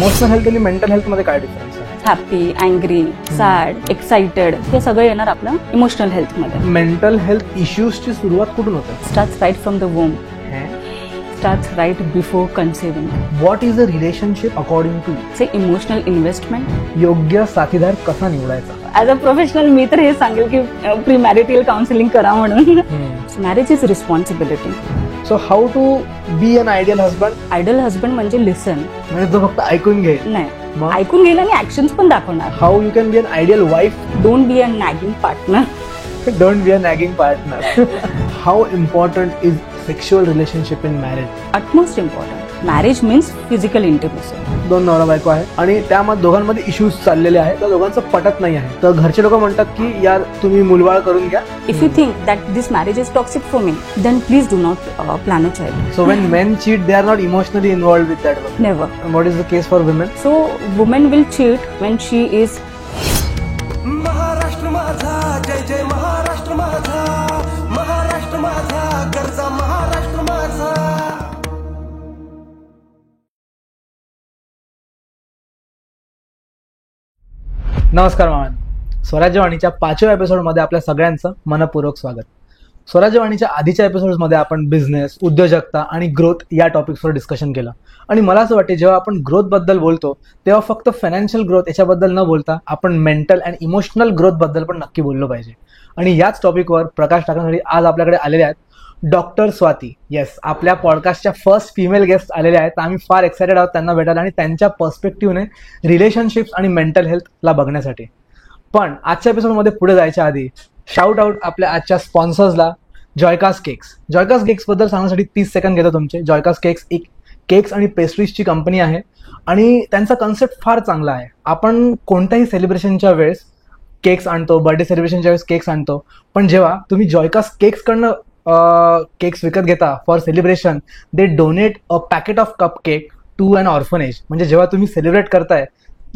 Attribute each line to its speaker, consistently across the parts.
Speaker 1: Emotional health आणि mental health मध्ये काय डिफरन्स आहे?
Speaker 2: हॅपी, अँग्री, सॅड, एक्साइटेड हे सगळं येणार आपलं इमोशनल हेल्थ मध्ये.
Speaker 1: मेंटल हेल्थ इश्यूजची सुरुवात कुठून होते?
Speaker 2: Starts right from the womb, starts right before conceiving.
Speaker 1: What is a relationship according to?
Speaker 2: Say emotional investment.
Speaker 1: योग्य साथीदार कसा निवडायचा?
Speaker 2: ॲज अ प्रोफेशनल मी तर हे सांगेल की प्री मॅरिटल काउन्सिलिंग करा म्हणून. Marriage is responsibility.
Speaker 1: So how to be an ideal husband?
Speaker 2: Ideal husband म्हणजे लिसन,
Speaker 1: म्हणजे तो फक्त ऐकून घेईल
Speaker 2: नाही, ऐकून घेईल आणि ऍक्शन्स पण दाखवणार.
Speaker 1: How you can be an ideal wife?
Speaker 2: Don't be a nagging partner.
Speaker 1: Don't be a nagging partner. How important is sexual relationship in marriage?
Speaker 2: Utmost important. Marriage means physical intimacy.
Speaker 1: दोन नवरा बायको आहे आणि त्यामध्ये दोघांमध्ये issues चाललेले आहेत, तर दोघांचं पटत नाही आहे, तर घरचे लोक म्हणतात की यार तुम्ही मुलबाळ करून घ्या.
Speaker 2: If you think that this marriage is toxic for me, then please do not plan a child.
Speaker 1: So when men cheat, they are not emotionally involved with that one.
Speaker 2: Never.
Speaker 1: And what is the case for women?
Speaker 2: So woman will cheat when she is.
Speaker 3: Maharashtra माझा, जय जय महाराष्ट्र माझा, महाराष्ट्र माझा, गरजा महाराष्ट्र माझा.
Speaker 1: नमस्कार मामान, स्वराज्यवाणीच्या 5व्या एपिसोडमध्ये आपल्या सगळ्यांचं मनपूर्वक स्वागत. स्वराज्यवाणीच्या आधीच्या एपिसोड्समध्ये आपण बिझनेस, उद्योजकता आणि ग्रोथ या टॉपिक्सवर डिस्कशन केलं. आणि मला असं वाटते जेव्हा आपण ग्रोथबद्दल बोलतो तेव्हा फक्त फायनान्शियल ग्रोथ याच्याबद्दल न बोलता आपण मेंटल अँड इमोशनल ग्रोथबद्दल पण नक्की बोललो पाहिजे. आणि याच टॉपिकवर प्रकाश टाकण्यासाठी आज आपल्याकडे आलेले आहेत डॉक्टर स्वाती. येस, आपल्या पॉडकास्टच्या फर्स्ट फिमेल गेस्ट आलेल्या आहेत. आम्ही फार एक्सायटेड आहोत त्यांना भेटायला आणि त्यांच्या पर्स्पेक्टिव्हने रिलेशनशिप्स आणि मेंटल हेल्थला बघण्यासाठी. पण आजच्या एपिसोडमध्ये पुढे जायच्या आधी शाउट आउट आपल्या आजच्या स्पॉन्सर्सला, जॉयकास केक्स. जॉयकास केक्स बद्दल सांगण्यासाठी 30 सेकंद घेतो तुमचे. जॉयकास केक्स एक केक्स आणि पेस्ट्रीजची कंपनी आहे आणि त्यांचा कन्सेप्ट फार चांगला आहे. आपण कोणत्याही सेलिब्रेशनच्या वेळेस केक्स आणतो, बर्थडे सेलिब्रेशनच्या वेळेस केक्स आणतो, पण जेव्हा तुम्ही जॉयकास केक्सकडनं केक्स विकत घेता for celebration, they donate a packet of cupcake to an orphanage. म्हणजे जेव्हा तुम्ही सेलिब्रेट करताय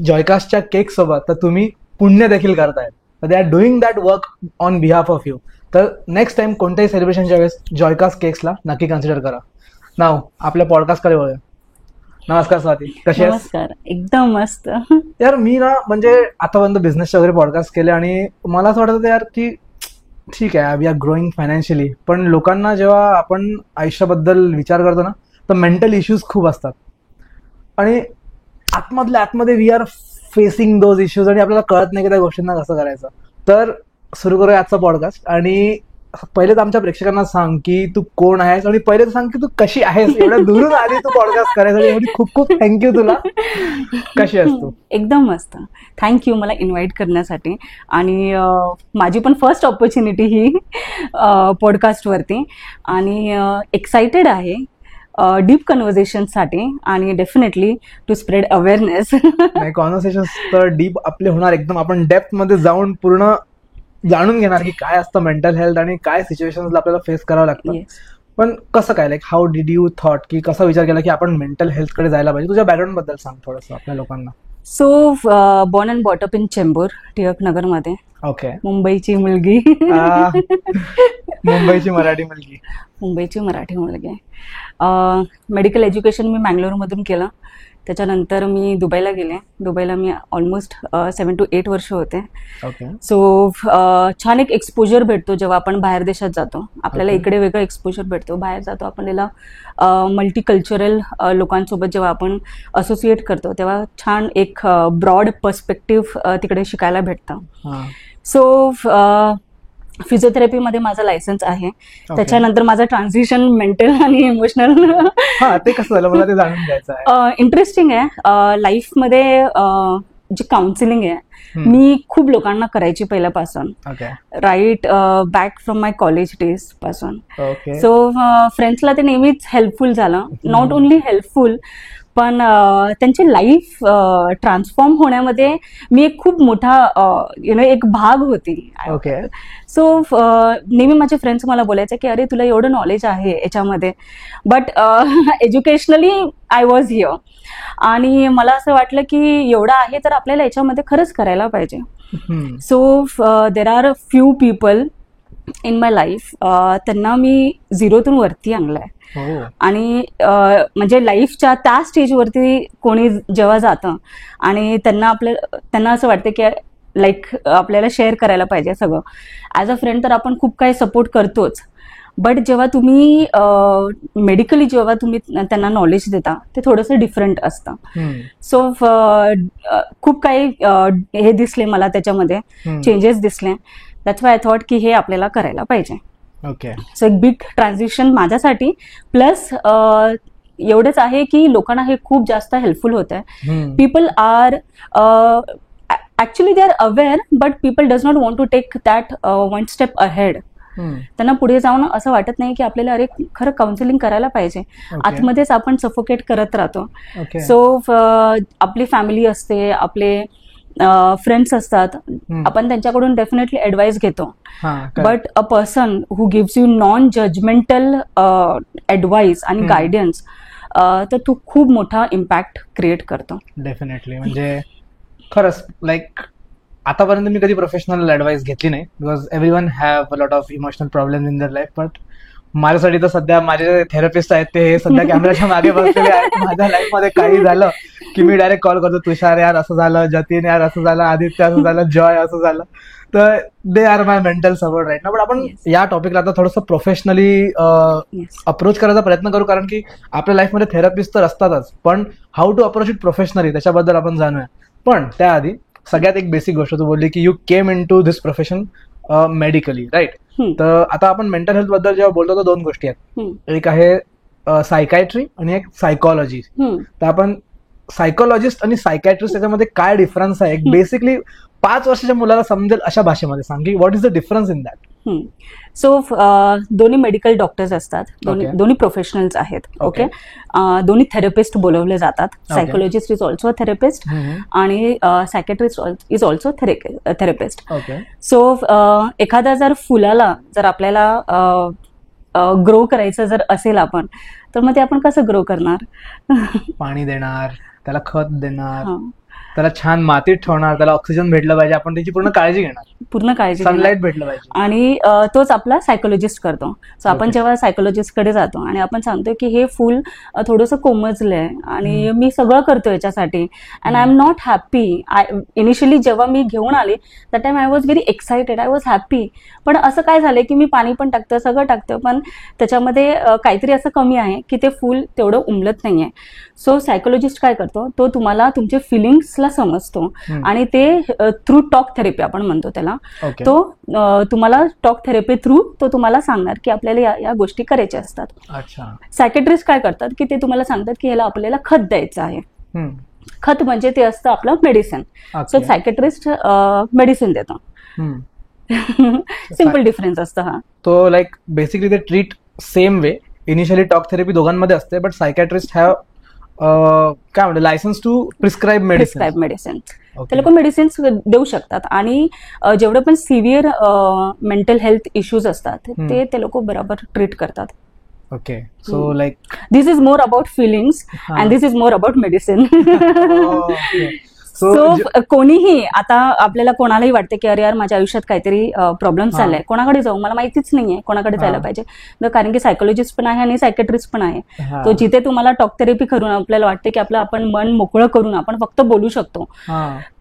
Speaker 1: जॉयकासच्या केकसोबत तर तुम्ही पुण्य देखील करताय. They are doing that work on behalf of you. तर नेक्स्ट टाइम कोणत्याही सेलिब्रेशनच्या वेळेस जॉयकास केक्सला नक्की कन्सिडर करा. नाव आपल्या पॉडकास्टकडे वळूया. नमस्कार स्वाती, कशी आहेस?
Speaker 2: नमस्कार, एकदम मस्त.
Speaker 1: यार मी ना म्हणजे आतापर्यंत बिझनेसचे वगैरे पॉडकास्ट केले आणि मला असं वाटत होतं यार की ठीक आहे वी आर ग्रोईंग फायनान्शियली, पण लोकांना जेव्हा आपण आयुष्याबद्दल विचार करतो ना तर मेंटल इश्यूज खूप असतात आणि आतमधल्या आतमध्ये we are facing those issues आणि आपल्याला कळत नाही की त्या गोष्टींना कसं करायचं. तर सुरू करूया आजचा पॉडकास्ट. आणि पहिले तर आमच्या प्रेक्षकांना सांग की तू कोण आहेस आणि पहिले तर सांग की तू कशी आहेस. एवढ्या दुरून आली तू पॉडकास्ट करायसाठी, एवढी खूप खूप थँक्यू तुला. कशी आहेस तू?
Speaker 2: एकदम मस्त, थँक्यू मला इन्व्हाइट करण्यासाठी. आणि माझी पण फर्स्ट ऑपॉर्च्युनिटी ही पॉडकास्टवरती आणि एक्साइटेड आहे डीप कन्व्हर्सेशनसाठी आणि definitely to spread awareness.
Speaker 1: Conversation तर डीप आपले होणार एकदम. आपण डेप्थ मध्ये जाऊन पूर्ण जाणून घेणार की काय असतं मेंटल हेल्थ आणि काय सिच्युएशन्स आपल्याला फेस करावं लागतं. पण कसं काय, like how did you thought की कसा विचार केला की आपण मेंटल हेल्थकडे जायला पाहिजे? तुझ्या बॅकग्राऊंड बद्दल सांग थोडंसं आपल्या लोकांना.
Speaker 2: So born and brought up in Chembur, Tilak नगरमध्ये.
Speaker 1: ओके.
Speaker 2: मुंबईची मुलगी.
Speaker 1: मुंबईची मराठी मुलगी.
Speaker 2: मुंबईची मराठी मुलगी. मेडिकल एज्युकेशन मी मँगलोरमधून केलं. त्याच्यानंतर मी दुबईला गेले. दुबईला मी ऑलमोस्ट 7 to 8 वर्ष होते. सो छान एक एक्सपोजर भेटतो जेव्हा आपण बाहेर देशात जातो. आपल्याला इकडे वेगळं एक्सपोजर भेटतो, बाहेर जातो आपल्याला मल्टीकल्चरल लोकांसोबत जेव्हा आपण असोसिएट करतो तेव्हा छान एक ब्रॉड पर्स्पेक्टिव्ह तिकडे शिकायला भेटतं. सो फिजिओथेरपीमध्ये माझा लायसन्स आहे. त्याच्यानंतर माझं ट्रान्झिशन मेंटल आणि इमोशनल.
Speaker 1: ते कसं झालं मला ते जाणून घ्यायचं आहे.
Speaker 2: इंटरेस्टिंग आहे. लाईफमध्ये जे काउन्सिलिंग आहे मी खूप लोकांना करायची पहिल्यापासून, right back from my college days पासून. सो फ्रेंड्सला ते नेहमीच हेल्पफुल झालं. नॉट ओनली हेल्पफुल पण त्यांची लाईफ ट्रान्सफॉर्म होण्यामध्ये मी एक खूप मोठा एक भाग होती. सो नेहमी माझे फ्रेंड्स मला बोलायचे की अरे तुला एवढं नॉलेज आहे याच्यामध्ये, but educationally I was here. आणि मला असं वाटलं की एवढं आहे तर आपल्याला याच्यामध्ये खरंच करायला पाहिजे. So there are few people in my life त्यांना मी 0तून वरती आणलंय.
Speaker 1: हो.
Speaker 2: आणि म्हणजे लाईफच्या त्या स्टेजवरती कोणी जेव्हा जातं आणि त्यांना असं वाटतं की लाईक आपल्याला शेअर करायला पाहिजे सगळं. ॲज अ फ्रेंड तर आपण खूप काही सपोर्ट करतोच, बट जेव्हा तुम्ही मेडिकली जेव्हा तुम्ही त्यांना नॉलेज देता ते थोडंसं डिफरंट असतं. सो खूप काही हे दिसले मला त्याच्यामध्ये, चेंजेस दिसले. दॅट्स वाय आय थॉट की हे आपल्याला करायला पाहिजे.
Speaker 1: ओके.
Speaker 2: सो एक बिग ट्रान्झिशन माझ्यासाठी. प्लस एवढंच आहे की लोकांना हे खूप जास्त हेल्पफुल होत आहे. People are actually they are aware, but people does not want to take that one step ahead. त्यांना पुढे जाऊन असं वाटत नाही की आपल्याला अरे खरं काउन्सिलिंग करायला पाहिजे. आतमध्येच आपण सफोकेट करत राहतो. सो आपली फॅमिली असते, आपले फ्रेंड्स असतात, आपण त्यांच्याकडून डेफिनेटली ऍडवाइस घेतो. But a person who gives you non judgemental advice आणि गायडन्स, तर तो खूप मोठा इम्पॅक्ट क्रिएट करतो.
Speaker 1: डेफिनेटली. म्हणजे खरंच लाईक आतापर्यंत मी कधी प्रोफेशनल ऍडवाइस घेतली नाही, because everyone have a lot of emotional problem in दर लाईफ. बट माझ्यासाठी तर सध्या माझे थेरपिस्ट आहेत ते सध्या कॅमेऱ्याच्या मागे बसलेले आहेत. माझ्या लाईफमध्ये काही झालं की मी डायरेक्ट कॉल करतो, तुषार यार असं झालं, जतीन यार असं झालं, आदित्य असं झालं, जॉय असं झालं. तर they are my mental support right ना. पण आपण या टॉपिकला आता थोडंसं प्रोफेशनली अप्रोच करायचा प्रयत्न करू, कारण की आपल्या लाईफमध्ये थेरपिस्ट तर असतातच, पण how to approach it professionally त्याच्याबद्दल आपण जाणूया. पण त्याआधी सगळ्यात एक बेसिक गोष्ट तू बोलली की you came into this profession medically, right. तर आता आपण मेंटल हेल्थ बद्दल जेव्हा बोलतो तर दोन गोष्टी आहेत, एक आहे सायकायट्री आणि एक सायकॉलॉजी. तर आपण सायकॉलॉजिस्ट आणि सायकॅट्रिस्ट याच्यामध्ये काय डिफरन्स आहे, बेसिकली 5 वर्षाच्या मुलाला समजेल अशा भाषेमध्ये सांग की what is the difference in that.
Speaker 2: So दोन्ही मेडिकल डॉक्टर्स असतात, दोन्ही प्रोफेशनल्स आहेत. ओके. दोन्ही थेरपिस्ट बोलवले जातात. सायकोलॉजिस्ट इज ऑल्सो थेरपिस्ट आणि psychiatrist is also therapist. So एखाद्या जर फुलाला जर आपल्याला ग्रो करायचं जर असेल आपण, तर मग ते आपण कसं ग्रो करणार?
Speaker 1: पाणी देणार, त्याला खत देणार, त्याला छान मातीत ठेवणार, त्याला ऑक्सिजन भेटलं पाहिजे, आपण त्याची पूर्ण काळजी घेणार,
Speaker 2: पूर्ण काळजी,
Speaker 1: सनलाईट भेटलं पाहिजे. आणि
Speaker 2: तोच आपला सायकोलॉजिस्ट करतो. सो आपण जेव्हा सायकोलॉजिस्ट कडे जातो आणि आपण सांगतो की हे फुल थोडंसं कोमजलंय आणि मी सगळं करतो याच्यासाठी and I am not happy. Initially जेव्हा मी घेऊन आले that time I was very excited, I was happy. पण असं काय झालंय की मी पाणी पण टाकतं, सगळं टाकतं, पण त्याच्यामध्ये काहीतरी असं कमी आहे की ते फुल तेवढं उमलत नाहीये. सो सायकोलॉजिस्ट काय करतो, तो तुम्हाला तुमचे फिलिंग्सला समजतो आणि ते थ्रू टॉक थेरपी आपण म्हणतो त्याला, तो तुम्हाला टॉक थेरपी थ्रू तो तुम्हाला सांगणार की आपल्याला या गोष्टी करायच्या असतात. सायकेट्रिस्ट काय करतात की ते तुम्हाला सांगतात की ह्याला आपल्याला खत द्यायचं आहे. खत म्हणजे ते असतं आपलं मेडिसिन. सो सायकेट्रिस्ट मेडिसिन देतो. सिम्पल डिफरन्स असतं हा.
Speaker 1: तो लाईक बेसिकली ते treat same way. Initially talk therapy दोघांमध्ये असते, बट सायकॅट्रिस्ट हॅव काय म्हणते लायसन्स टू प्रिस्क्राईब मेडिसिन. ते लोक मेडिसिन्स देऊ शकतात आणि जेवढे पण सिव्हिअर मेंटल हेल्थ इश्यूज असतात ते लोक बरोबर ट्रीट करतात. Okay. So like
Speaker 2: this is more about feelings and this is more about medicine. So कोणीही आता आपल्याला कोणालाही वाटते की अरे यार माझ्या आयुष्यात काहीतरी प्रॉब्लेम चाललाय, कोणाकडे जाऊ, मला माहितीच नाहीये कोणाकडे जायला पाहिजे. कारण की सायकोलॉजिस्ट पण आहे आणि सायकेट्रिस्ट पण आहे. तो जिथे तुम्हाला टॉक थेरपी करून आपल्याला वाटते की आपलं आपण मन मोकळं करून आपण फक्त बोलू शकतो.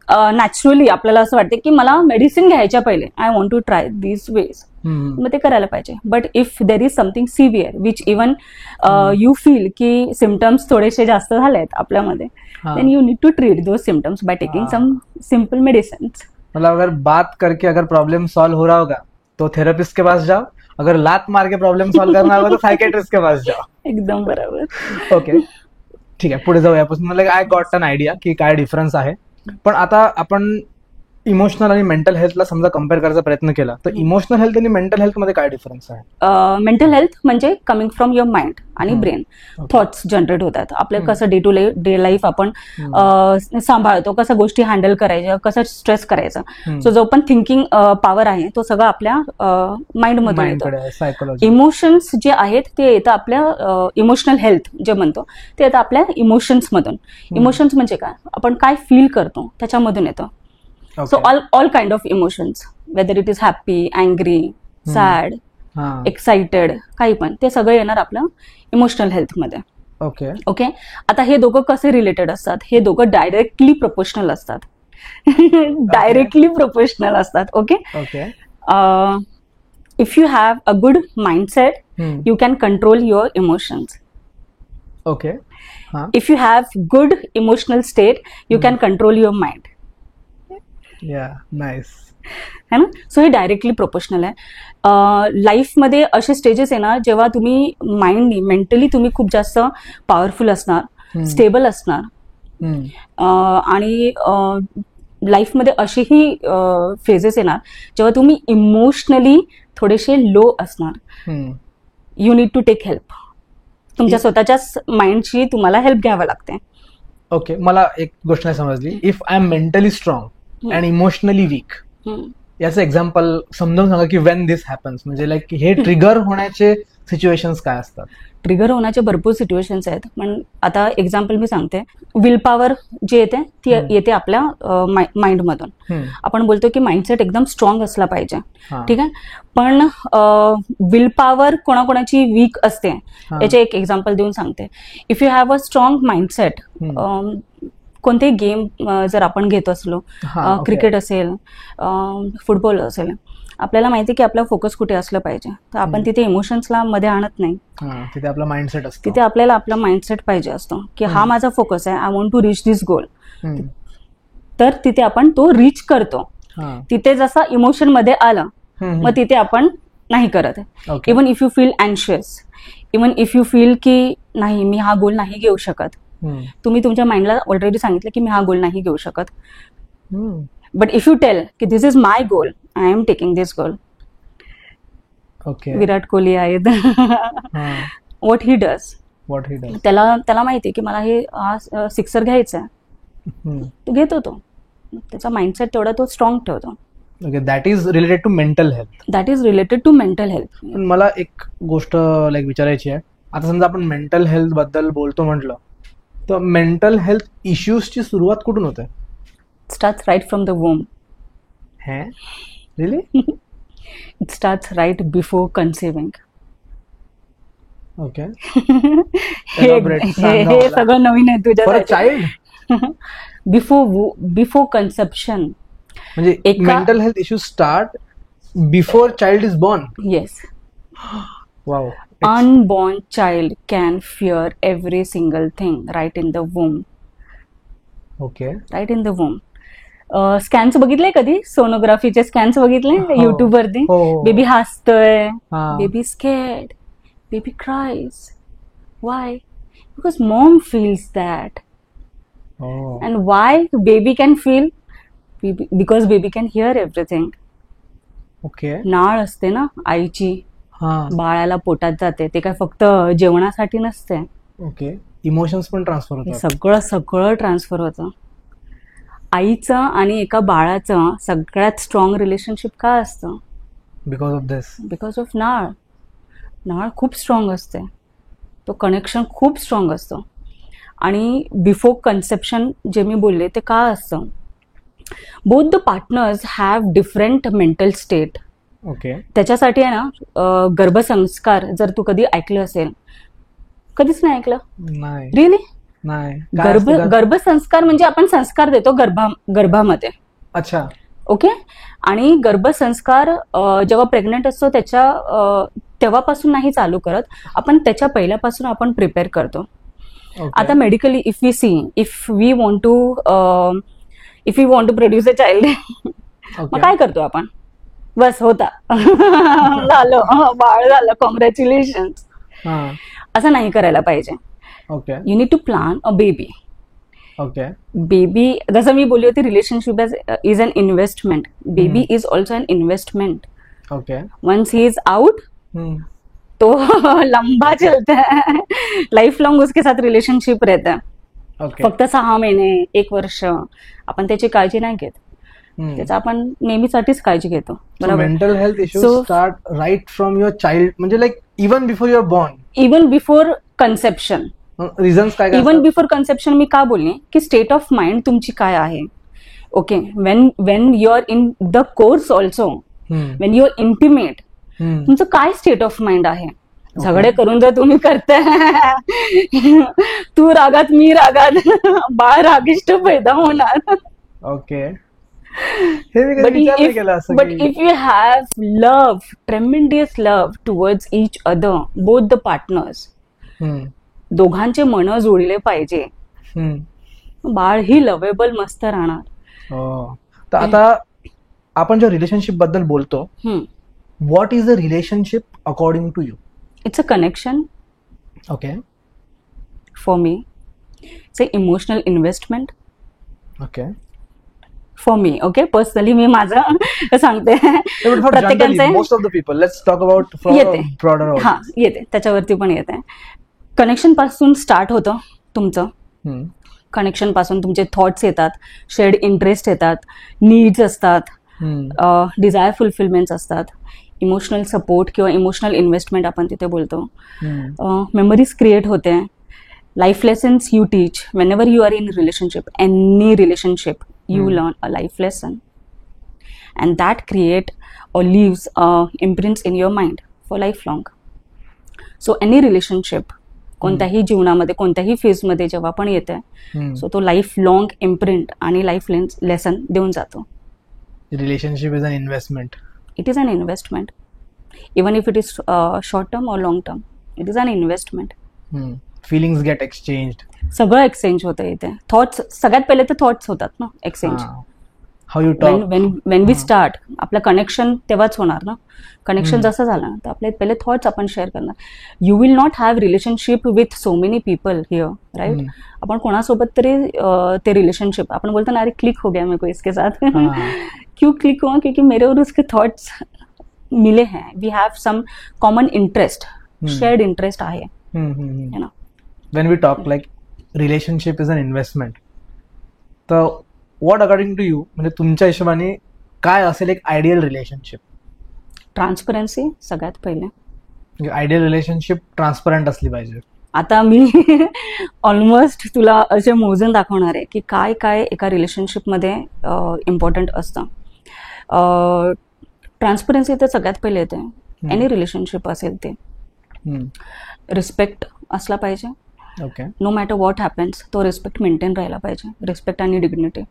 Speaker 2: नॅचरली आपल्याला असं वाटते की मला मेडिसिन घ्यायच्या पहिले I want to try this ways, मग ते करायला पाहिजे. But if there is something severe which even you feel की सिम्टम्स थोडेसे जास्त झाले आहेत आपल्यामध्ये, then you need to treat those symptoms by taking some simple medicines.
Speaker 1: मतलब अगर बात करके अगर प्रॉब्लम सॉल्व हो रहा होगा तो थेरेपिस्ट के पास जाओ, अगर लात मार के प्रॉब्लम सॉल्व करना होगा तो सायकेट्रिस्ट के पास जाओ.
Speaker 2: एकदम बरोबर.
Speaker 1: ओके, ठीक आहे, पुढे जाऊया. म्हणजे आय गॉट एन आयडिया की काय डिफरन्स आहे. पण आता आपण इमोशनल आणि मेंटल हेल्थला समजा कम्पेअर करायचा प्रयत्न केला तर इमोशनल हेल्थ आणि मेंटल हेल्थ मध्ये काय डिफरन्स आहे?
Speaker 2: मेंटल हेल्थ म्हणजे कमिंग फ्रॉम युअर माइंड आणि ब्रेन. थॉट्स जनरेट होतात आपल्या, कसं डे टू डे लाईफ आपण सांभाळतो, कसं गोष्टी हँडल करायच्या, कसं स्ट्रेस करायचा. सो जो पण थिंकिंग पॉवर आहे तो सगळं आपल्या माइंडमधून येतो. इमोशन्स जे आहेत ते येतं आपल्या इमोशनल हेल्थ जे म्हणतो ते येतं आपल्या इमोशन्स मधून. इमोशन्स म्हणजे काय, आपण काय फील करतो त्याच्यामधून येतं. So all kind of emotions, whether it is happy, angry, sad, excited, काही पण ते सगळं येणार आपलं इमोशनल हेल्थमध्ये.
Speaker 1: ओके.
Speaker 2: ओके. आता हे दोघं कसे रिलेटेड असतात? हे दोघं डायरेक्टली प्रोपोर्शनल असतात. डायरेक्टली प्रोपोर्शनल असतात. Okay.
Speaker 1: Okay.
Speaker 2: If you have a good mindset, you can control your emotions.
Speaker 1: Okay.
Speaker 2: If you have good emotional state, you can control your mind.
Speaker 1: या, नाईस.
Speaker 2: है ना. So हे directly proportional आहे. लाईफमध्ये असे stages आहे ना, जेव्हा तुम्ही माइंडनी, मेंटली तुम्ही खूप जास्त पॉवरफुल असणार, स्टेबल असणार, आणि लाईफमध्ये असेही फेजेस येणार जेव्हा तुम्ही इमोशनली थोडेसे लो असणार. You need to take help. तुमच्या स्वतःच्याच माइंडची तुम्हाला हेल्प घ्यावं लागते.
Speaker 1: ओके. मला एक गोष्ट नाही समजली. If I am mentally strong and emotionally weak, याचं एक्झाम्पल समजावून सांगा की वेन दिस हॅपन्स, म्हणजे लाईक हे ट्रिगर होण्याचे सिच्युएशन्स काय असतात?
Speaker 2: ट्रिगर होण्याचे भरपूर सिच्युएशन्स आहेत, पण आता एक्झाम्पल मी सांगते. विल पॉवर जी येते ती येते आपल्या माइंडमधून. आपण बोलतो की माइंडसेट एकदम स्ट्रॉंग असला पाहिजे, ठीक आहे, पण विल पॉवर कोणाकोणाची वीक असते. याचे एक एक्झाम्पल देऊन सांगते. If you have a strong mindset, कोणतेही गेम जर आपण घेत असलो, क्रिकेट असेल, फुटबॉल असेल, आपल्याला माहिती की आपला फोकस कुठे असलं पाहिजे, तर आपण तिथे इमोशन्सला मध्ये आणत नाही.
Speaker 1: तिथे आपला माइंडसेट असतो.
Speaker 2: तिथे आपल्याला आपला माइंडसेट पाहिजे असतो की हा माझा फोकस आहे, I want to reach this goal. तर तिथे आपण तो रीच करतो. तिथे जसा इमोशन मध्ये आलं, मग तिथे आपण नाही करत. इवन इफ यू फील अँशियस, इवन इफ यू फील की नाही मी हा गोल नाही घेऊ शकत, तुम्ही तुमच्या माइंडला ऑलरेडी सांगितलं की मी हा गोल नाही घेऊ शकत. बट इफ यू टेल की this is my goal, I am taking this goal.
Speaker 1: Okay.
Speaker 2: Virat Kohli आहेत. व्हॉट ही डज, त्याला माहिती की मला हे सिक्सर घ्यायचं आहे, तो घेतो. तो त्याचा माइंडसेट तेवढा तो स्ट्रॉंग ठेवतो.
Speaker 1: Okay. That is related to mental health.
Speaker 2: That is related to mental health.
Speaker 1: पण मला एक गोष्ट लाईक विचारायची आहे. आता समजा आपण मेंटल हेल्थ बद्दल बोलतो म्हटलं, तर मेंटल हेल्थ इश्यूजची सुरुवात कुठून होते?
Speaker 2: Starts right from the womb.
Speaker 1: Really?
Speaker 2: It starts right before conceiving.
Speaker 1: Okay.
Speaker 2: हे सगळं नवीन आहे तुझ्या.
Speaker 1: चाइल्ड
Speaker 2: बिफोर कन्सेप्शन,
Speaker 1: म्हणजे एक mental health issue start before child is born.
Speaker 2: Yes.
Speaker 1: Wow.
Speaker 2: Unborn child can fear every single thing right in the womb.
Speaker 1: Okay.
Speaker 2: Right in the womb. Scans बघितले कधी? सोनोग्राफीचे scans बघितले YouTube वरती? Baby हसतोय, baby scared, baby cries. Why? Because mom feels that. And why baby can feel? Because baby can hear everything.
Speaker 1: Okay.
Speaker 2: नाळ असते ना आईची, बाळाला पोटात जाते, ते काय फक्त जेवणासाठी नसते.
Speaker 1: ओके. इमोशन्स पण ट्रान्सफर होतात.
Speaker 2: सगळं ट्रान्सफर होतं. आईचं आणि एका बाळाचं सगळ्यात स्ट्रॉंग रिलेशनशिप का असतं?
Speaker 1: Because of this.
Speaker 2: Because of नाळ. नाळ खूप स्ट्रॉंग असते, तो कनेक्शन खूप स्ट्रॉंग असतो. आणि बिफोर कन्सेप्शन जे मी बोलले ते का असतं? Both the partners have different mental state.
Speaker 1: Okay.
Speaker 2: त्याच्यासाठी आहे ना, गर्भसंस्कार जर तू कधी ऐकलं असेल, कधीच नाही ऐकलं?
Speaker 1: नाही.
Speaker 2: रिअली?
Speaker 1: नाही.
Speaker 2: गर्भसंस्कार म्हणजे आपण संस्कार देतो गर्भामध्ये.
Speaker 1: अच्छा.
Speaker 2: ओके. आणि गर्भसंस्कार जेव्हा प्रेग्नंट असतो तेव्हापासून नाही चालू करत आपण, त्याच्या पहिल्यापासून आपण प्रिपेअर करतो. आता medically if we see, if we want to produce a child, मग काय करतो आपण? बस होता झालं, बाळ झालं, कॉंग्रॅच्युलेशन. असं नाही करायला पाहिजे.
Speaker 1: Okay.
Speaker 2: You need to plan a baby.
Speaker 1: Okay.
Speaker 2: Baby, जसं मी बोलली होती, relationship is an investment. Baby is also an investment.
Speaker 1: Okay.
Speaker 2: Once he is out, तो लंबा चलता है, लाइफ लॉन्ग उसके साथ रिलेशनशिप रहता है. फक्त 6 महिने, 1 वर्ष आपण त्याची काळजी नाही घेत, त्याचा आपण नेहमीसाठीच काळजी घेतो.
Speaker 1: Mental health issues start right from your child, म्हणजे like even before your born.
Speaker 2: Even before conception.
Speaker 1: Reasons काय?
Speaker 2: इवन बिफोर कन्सेप्शन मी का बोलले की स्टेट ऑफ माइंड तुमची काय आहे. Okay. When you are in the course also, when you are intimate, तुमचं काय स्टेट ऑफ माइंड आहे. झगडे करून जर तुम्ही करताय तू रागात मी रागात बाळ रागिष्ट पैदा होणार.
Speaker 1: Okay.
Speaker 2: But if you have love, tremendous love towards each other, both the partners, दोघांचे मन जोडले पाहिजे, बाळ ही लवेबल मस्त राहणार.
Speaker 1: तर आता आपण जे रिलेशनशिप बद्दल बोलतो, what is the relationship according to you?
Speaker 2: It's a connection.
Speaker 1: Okay.
Speaker 2: For me it's a emotional investment.
Speaker 1: Okay.
Speaker 2: For me, okay, personally मी माझं सांगते.
Speaker 1: प्रत्येकाचे most of the people, let's talk about broader.
Speaker 2: हा, येते, त्याच्यावरती पण येते. कनेक्शन पासून स्टार्ट होतं तुमचं. कनेक्शन पासून तुमचे थॉट्स येतात, शेअर्ड इंटरेस्ट येतात, नीड्स असतात, डिझायर फुलफिलमेंट्स असतात, इमोशनल सपोर्ट किंवा इमोशनल इन्व्हेस्टमेंट आपण तिथे बोलतो. मेमरीज क्रिएट होते, life lessons you teach whenever you are in relationship, any relationship, you learn a life lesson, and that create or leaves imprints in your mind for lifelong. So any relationship, कोणत्याही जीवनामध्ये कोणत्याही फेजमध्ये जेव्हा पण येते, so तो lifelong imprint आणि life lesson देऊन जातो.
Speaker 1: Relationship is an investment.
Speaker 2: It is an investment, even if it is short term और long term, it is an investment.
Speaker 1: Feelings get exchanged,
Speaker 2: सगळं एक्सचेंज होतं इथे. थॉट्स, सगळ्यात पहिले तर थॉट्स होतात ना exchange.
Speaker 1: How you talk,
Speaker 2: when we start, आपलं कनेक्शन तेव्हाच होणार ना. कनेक्शन जसं झालं तर आपले पहिले थॉट्स आपण शेअर करणार. You will not have relationship with so many people here, right. आपण कोणासोबत तरी ते रिलेशनशिप, आपण बोलतो ना, अरे क्लिक हो गया मेरे को इसके साथ. क्यों क्लिक हुआ? क्योंकि मेरे और उसके थॉट्स मिले हैं. We have some common interest, shared interest आहे, है ना.
Speaker 1: When we talk like relationship is an investment, तर what according to you, म्हणजे तुमच्या हिशोबाने काय असेल एक आयडियल रिलेशनशिप?
Speaker 2: ट्रान्सपरन्सी सगळ्यात पहिले.
Speaker 1: आयडियल रिलेशनशिप ट्रान्सपरंट असली पाहिजे.
Speaker 2: आता मी ऑलमोस्ट तुला असे मोजून दाखवणार आहे की काय काय एका रिलेशनशिपमध्ये इम्पॉर्टंट असतं. ट्रान्सपरन्सी तर सगळ्यात पहिले येते. एनी रिलेशनशिप असेल ते. रिस्पेक्ट असला पाहिजे.
Speaker 1: Okay.
Speaker 2: No matter what happens, तो रिस्पेक्ट मेंटेन राहायला पाहिजे. रिस्पेक्ट आणि डिग्निटी.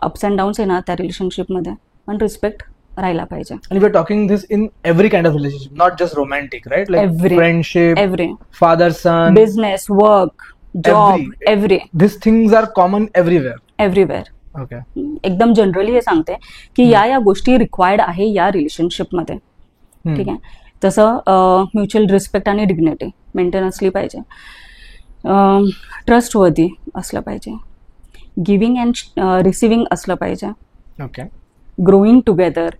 Speaker 2: अप्स अँड डाऊन्स येणार त्या रिलेशनशिपमध्ये, पण रिस्पेक्ट राहायला पाहिजे.
Speaker 1: आणि we are talking this in every kind of relationship, not just romantic, right? Like friendship,
Speaker 2: every,
Speaker 1: father son,
Speaker 2: business, work, job, every.
Speaker 1: This things are common everywhere.
Speaker 2: Okay. एकदम generally हे सांगते की या गोष्टी रिक्वायर्ड आहे या रिलेशनशिपमध्ये. ठीक आहे. तसं म्युच्युअल रिस्पेक्ट आणि डिग्निटी मेंटेन असली पाहिजे. ट्रस्टवर्दी असलं पाहिजे. गिव्हिंग अँड रिसिव्हिंग असलं पाहिजे.
Speaker 1: ओके.
Speaker 2: ग्रोईंग टुगेदर,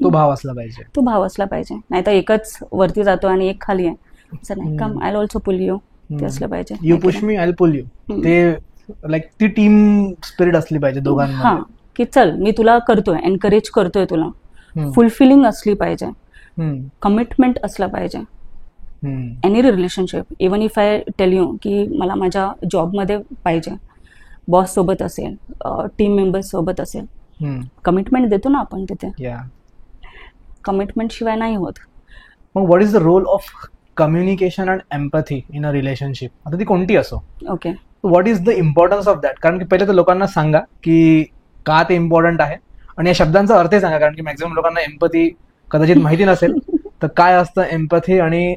Speaker 1: तो भाव असला पाहिजे.
Speaker 2: तो भाव असला पाहिजे. नाही तर एकच वरती जातो आणि एक खाली आहे, असं नाही. Come I also pull you, ते असलं पाहिजे.
Speaker 1: You push me, I pull you. ते लाईक ती टीम स्पिरिट असली पाहिजे दोघांमध्ये.
Speaker 2: हा, की चल मी तुला करतोय, एनकरेज करतोय तुला. फुलफिलिंग असली पाहिजे. कमिटमेंट असला पाहिजे. Any relationship, even if I tell you की मला माझ्या जॉबमध्ये पाहिजे, बॉस सोबत असेल, टीम मेंबर्स सोबत असेल, कमिटमेंट देतो ना आपण तिथे. कमिटमेंट शिवाय नाही होत.
Speaker 1: मग what is the role of communication and empathy in a relationship? आता ती कोणती असो.
Speaker 2: Okay.
Speaker 1: What is the importance of that? कारण की पहिले तर लोकांना सांगा की का ते इम्पॉर्टंट आहे, आणि या शब्दांचा अर्थही सांगा, कारण की मॅक्झिमम लोकांना एम्पॅथी कदाचित माहिती नसेल. तर काय असतं एम्पॅथी, आणि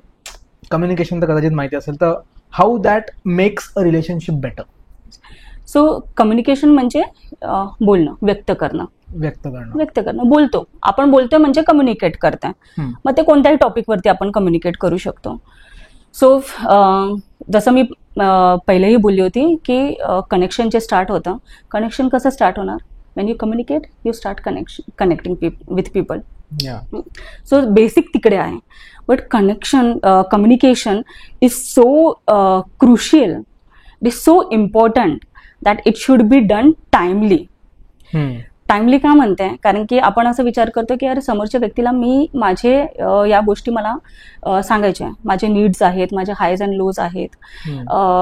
Speaker 1: कम्युनिकेशन तर कदाचित माहिती असेल. तर how that makes a relationship better?
Speaker 2: So communication म्हणजे बोलणं, व्यक्त करणं. बोलतो आपण, बोलतोय म्हणजे कम्युनिकेट करताय. मग ते कोणत्याही टॉपिकवरती आपण कम्युनिकेट करू शकतो. सो जसं मी पहिलेही बोलली होती की कनेक्शन जे स्टार्ट होतं, कनेक्शन कसं स्टार्ट होणार? Wien you communicate, you start connecting with people. So basic तिकडे आहे. But communication is so crucial, it is so important that it should be done timely. Timely का म्हणते, कारण की आपण असं विचार करतो की अरे समोरच्या व्यक्तीला मी माझे या गोष्टी मला सांगायच्या, माझे नीड्स आहेत, माझे हायज अँड लोज आहेत,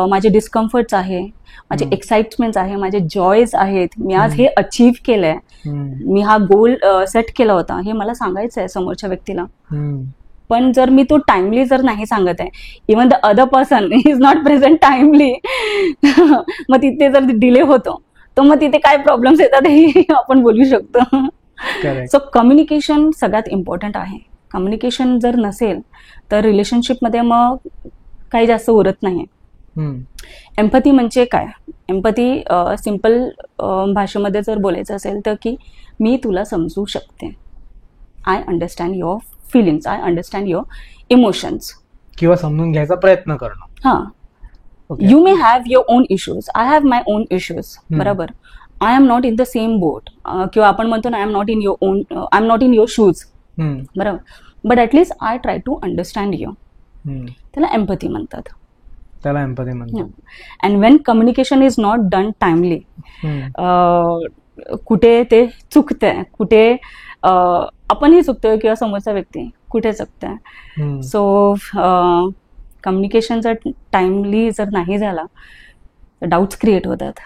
Speaker 2: माझे डिस्कम्फर्ट्स आहे, माझे एक्साइटमेंट्स आहे, माझे जॉयज आहेत, मी आज हे अचीव्ह केलंय, मी हा गोल सेट केला होता, हे मला सांगायचं आहे समोरच्या व्यक्तीला. पण जर मी तो टाइमली जर नाही सांगत आहे, even the other person is not present timely, मग तिथे जर डिले होतो तर मग तिथे काय प्रॉब्लेम्स येतात हे आपण बोलू शकतो. सो कम्युनिकेशन सगळ्यात इम्पॉर्टंट आहे. कम्युनिकेशन जर नसेल तर रिलेशनशिपमध्ये मग काही जास्त उरत नाही. एम्पॅथी म्हणजे काय? एम्पॅथी सिम्पल भाषेमध्ये जर बोलायचं असेल तर की मी तुला समजू शकते, I understand your feelings, I understand your emotions,
Speaker 1: किंवा समजून घ्यायचा प्रयत्न करणं.
Speaker 2: हा, you may have your own issues, I have my own issues, बरोबर. I am not in the same boat, किंवा आपण म्हणतो ना, I am not in your own, I am not in your shoes, बरोबर. But at least I try to understand you. त्याला empathy म्हणतात.
Speaker 1: त्याला empathy म्हणतात.
Speaker 2: And when communication is not done timely, कुठे ते चुकतंय, कुठे आपणही चुकतोय किंवा समोरचा व्यक्ती कुठे चुकतंय. सो कम्युनिकेशन जर टाइमली जर नाही झाला तर डाऊट्स क्रिएट होतात,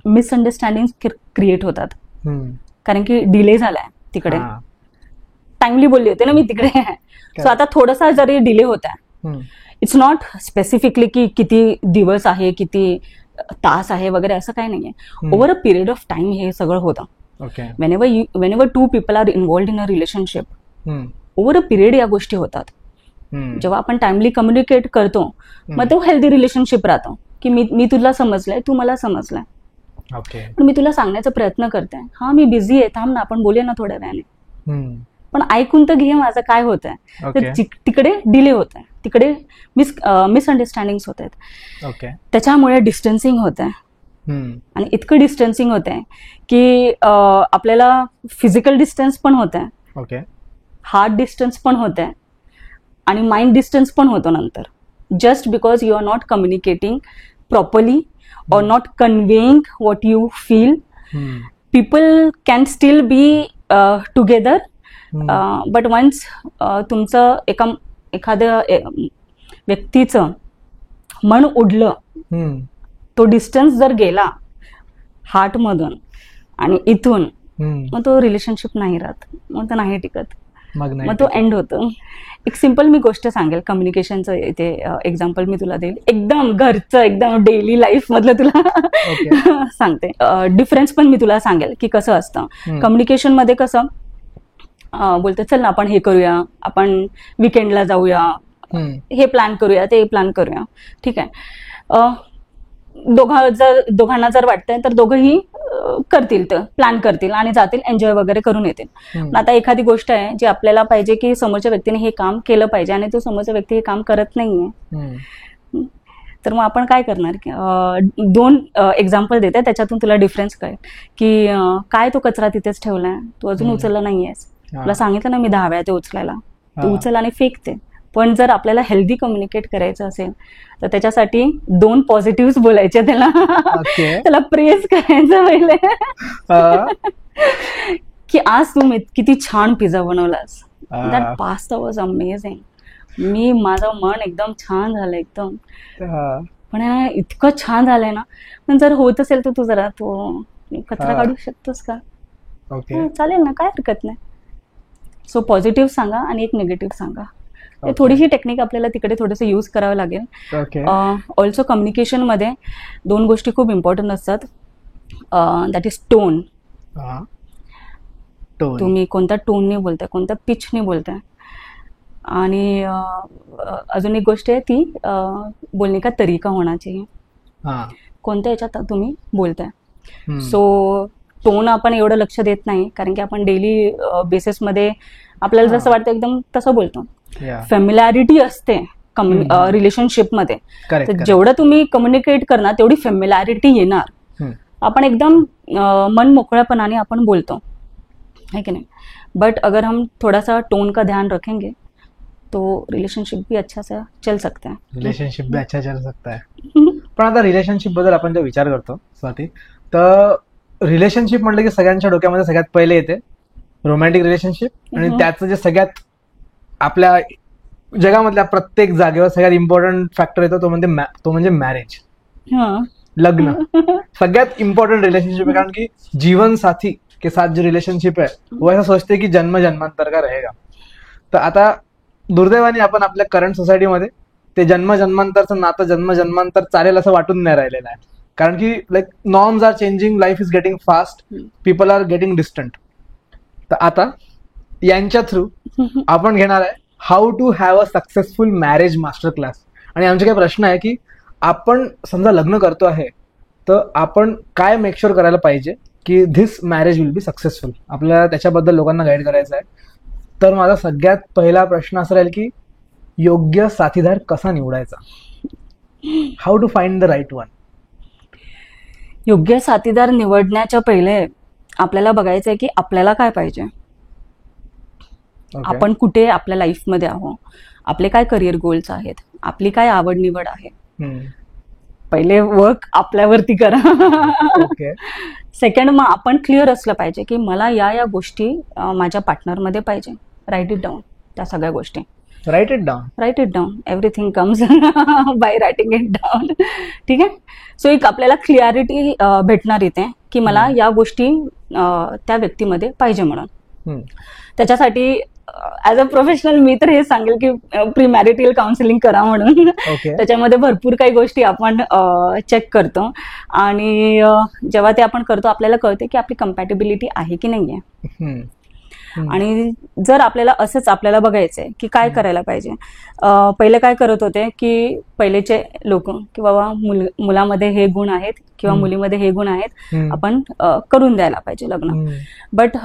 Speaker 2: मिसअंडरस्टँडिंग क्रिएट होतात, कारण की डिले झालाय तिकडे. टाइमली बोलली होते ना मी तिकडे. सो आता थोडासा जरी डिले होत आहे, इट्स नॉट स्पेसिफिकली की किती दिवस आहे, किती तास आहे वगैरे, असं काही नाहीये. Over a period of time हे सगळं होतं. whenever two people are involved in a relationship, over a period या गोष्टी होतात. जेव्हा आपण टाइमली कम्युनिकेट करतो मग तो हेल्दी रिलेशनशिप राहतो, की मी तुला समजलंय, तू मला समजलंय, पण मी तुला सांगण्याचा प्रयत्न करते, हा मी बिझी आहे, थांब ना आपण बोलूया ना थोड्या वेळाने, पण ऐकून तर घे माझं काय होत आहे. तर तिकडे डिले होत आहे, तिकडे मिसअंडरस्टँडिंग होत आहेत, त्याच्यामुळे डिस्टन्सिंग होत आहे. आणि इतकं डिस्टन्सिंग होत आहे की आपल्याला फिजिकल डिस्टन्स पण होत आहे, हार्ट डिस्टन्स पण होत आहे, आणि माइंड डिस्टन्स पण होतो नंतर, just because you are not communicating properly or not conveying what you feel. People can still be together, but once तुमचं एखाद्या व्यक्तीचं मन उडलं, तो डिस्टन्स जर गेला हार्ट मधून आणि इथून, मग तो रिलेशनशिप नाही राहत, मग तो नाही टिकत, मग तो एंड होतो. एक सिंपल मी गोष्ट सांगेल कम्युनिकेशनचं, इथे एक्झाम्पल मी तुला देईल, एकदम घरचं, एकदम डेली लाईफ मधलं तुला सांगते. डिफरन्स पण मी तुला सांगेल की कसं असतं कम्युनिकेशन मध्ये. कसं बोलतं, चल ना आपण हे करूया, आपण विकेंडला जाऊया, हे प्लॅन करूया, ते प्लॅन करूया, ठीक आहे. दोघांना जर वाटतंय तर दोघंही करतील, तर प्लॅन करतील आणि जातील, एन्जॉय वगैरे करून येतील. पण आता एखादी गोष्ट आहे जी आपल्याला पाहिजे की समोरच्या व्यक्तीने हे काम केलं पाहिजे आणि तो समोरचा व्यक्ती हे काम करत नाहीये, तर मग आपण काय करणार? दोन एक्झाम्पल देते, त्याच्यातून तुला डिफरन्स कळेल की काय तो कचरा तिथेच ठेवलाय, तू अजून उचलला नाहीयेस, तुला सांगितलं ना मी 10 वेळा ते उचलायला, तू उचल आणि फेकते. पण जर आपल्याला हेल्दी कम्युनिकेट करायचं असेल तर त्याच्यासाठी 2 पॉझिटिव्ह बोलायचे, त्याला प्रेज करायचं पहिले की आज तू किती छान पिझ्झा बनवलास, दॅट पास्ता वॉज अमेझिंग, मी माझं मन एकदम छान झालं एकदम, पण इतकं छान झालंय ना. पण जर होत असेल तर तू जरा तो कचरा काढू शकतोस का? चालेल ना, काय हरकत नाही. सो पॉझिटिव्ह सांगा आणि एक निगेटिव्ह सांगा. थोडीशी टेक्निक आपल्याला तिकडे थोडंसं यूज करावं लागेल. ऑल्सो कम्युनिकेशन मध्ये 2 गोष्टी खूप इम्पॉर्टंट असतात, दॅट इज टोन. तुम्ही कोणत्या टोनने बोलताय, कोणत्या पिचने बोलताय, आणि अजून एक गोष्ट आहे ती बोलणे का तरीका होना चाहिए, कोणत्या याच्यात तुम्ही बोलताय. सो टोन आपण एवढं लक्ष देत नाही, कारण की आपण डेली बेसिसमध्ये आपल्याला जसं वाटतं एकदम तसं बोलतो. फेमिलॅरिटी असते रिलेशनशिपमध्ये, तर जेवढं तुम्ही कम्युनिकेट करणार तेवढी फेमिलॅरिटी येणार. आपण एकदम मन मोकळ्यापणाने आपण बोलतो, है की नहीं. बट अगर हम थोड़ा सा टोन का ध्यान रखेंगे तो रिलेशनशिप भी अच्छा सा चल सकता है.
Speaker 1: पण आता रिलेशनशिप बद्दल आपण जो विचार करतो स्वाती, तर रिलेशनशिप म्हटलं की सगळ्यांच्या डोक्यामध्ये सगळ्यात पहिले येते रोमॅन्टिक रिलेशनशिप, आणि त्याचं जे सगळ्यात आपल्या जगामधल्या प्रत्येक जागेवर सगळ्यात इम्पॉर्टंट फॅक्टर येतो तो म्हणजे मॅरेज, लग्न. सगळ्यात इम्पॉर्टंट रिलेशनशिप आहे, कारण की जीवन साथी के साथ जो रिलेशनशिप है वो ऐसा सोचते हैं कि जन्म जन्मांतर का रहेगा. तर आता दुर्दैवाने आपण आपल्या करंट सोसायटीमध्ये ते जन्म जन्मांतरचं नातं जन्म जन्मांतर चालेल असं वाटून नाही राहिलेलं आहे, कारण की like norms are changing, life is getting fast, people are getting distant. तर आता यांच्या थ्रू आपण घेणार आहे how to have a successful marriage master class. आणि आमचे काही प्रश्न आहे की आपण समजा लग्न करतो आहे तर आपण काय मेक शुअर करायला पाहिजे की this marriage will be successful. आपल्याला त्याच्याबद्दल लोकांना गाईड करायचं आहे. तर माझा सगळ्यात पहिला प्रश्न असा राहील की योग्य साथीदार कसा निवडायचा, how to find the right one.
Speaker 2: योग्य साथीदार निवडण्याच्या पहिले आपल्याला बघायचं आहे की आपल्याला काय पाहिजे, आपण कुठे आपल्या लाईफमध्ये आहोत, आपले काय करिअर गोल्स आहेत, आपली काय आवड निवड आहे. पहिले वर्क आपल्यावरती करा. सेकंड, मग आपण क्लिअर असलं पाहिजे की मला या गोष्टी माझ्या पार्टनरमध्ये पाहिजे. राईट इट डाऊन, त्या सगळ्या गोष्टी
Speaker 1: write it down. Everything
Speaker 2: comes by writing it down. ठीक आहे. सो एक आपल्याला क्लिअरिटी भेटणार इथे की मला या गोष्टी त्या व्यक्तीमध्ये पाहिजे म्हणून. त्याच्यासाठी ऍज अ प्रोफेशनल मी तर हे सांगेल की प्री मॅरिटल काउन्सिलिंग करा म्हणून. त्याच्यामध्ये भरपूर काही गोष्टी आपण चेक करतो आणि जेव्हा ते आपण करतो आपल्याला कळते की आपली कम्पॅटेबिलिटी आहे की नाहीये. आणि जर आपल्याला असंच आपल्याला बघायचंय की काय करायला पाहिजे, पहिले काय करत होते की पहिलेचे लोक की बाबा मुलामध्ये हे गुण आहेत किंवा मुलीमध्ये हे गुण आहेत, आपण करून द्यायला पाहिजे लग्न. बट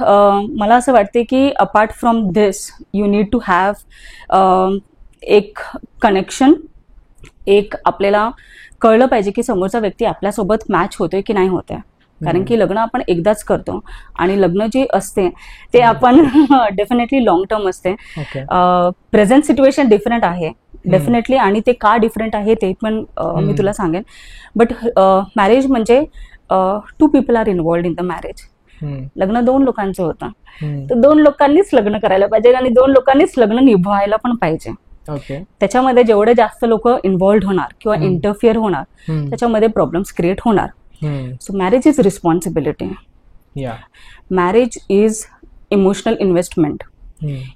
Speaker 2: मला असं वाटते की apart from this you need to have एक कनेक्शन, एक आपल्याला कळलं पाहिजे की समोरचा व्यक्ती आपल्यासोबत मॅच होतोय की नाही होतोय. कारण की लग्न आपण एकदाच करतो आणि लग्न जे असते ते आपण डेफिनेटली लॉंग टर्म असते. प्रेझेंट सिच्युएशन डिफरंट आहे डेफिनेटली, आणि ते का डिफरंट आहे ते पण मी तुला सांगेन. बट मॅरेज म्हणजे 2 people are involved in the marriage. लग्न 2 लोकांचं होतं, तर 2 लोकांनीच लग्न करायला पाहिजे आणि 2 लोकांनीच लग्न निभवायला पण पाहिजे. त्याच्यामध्ये जेवढे जास्त लोक इन्व्हॉल्ड होणार किंवा इंटरफिअर होणार त्याच्यामध्ये प्रॉब्लेम्स क्रिएट होणार. So marriage is responsibility. Marriage is emotional investment.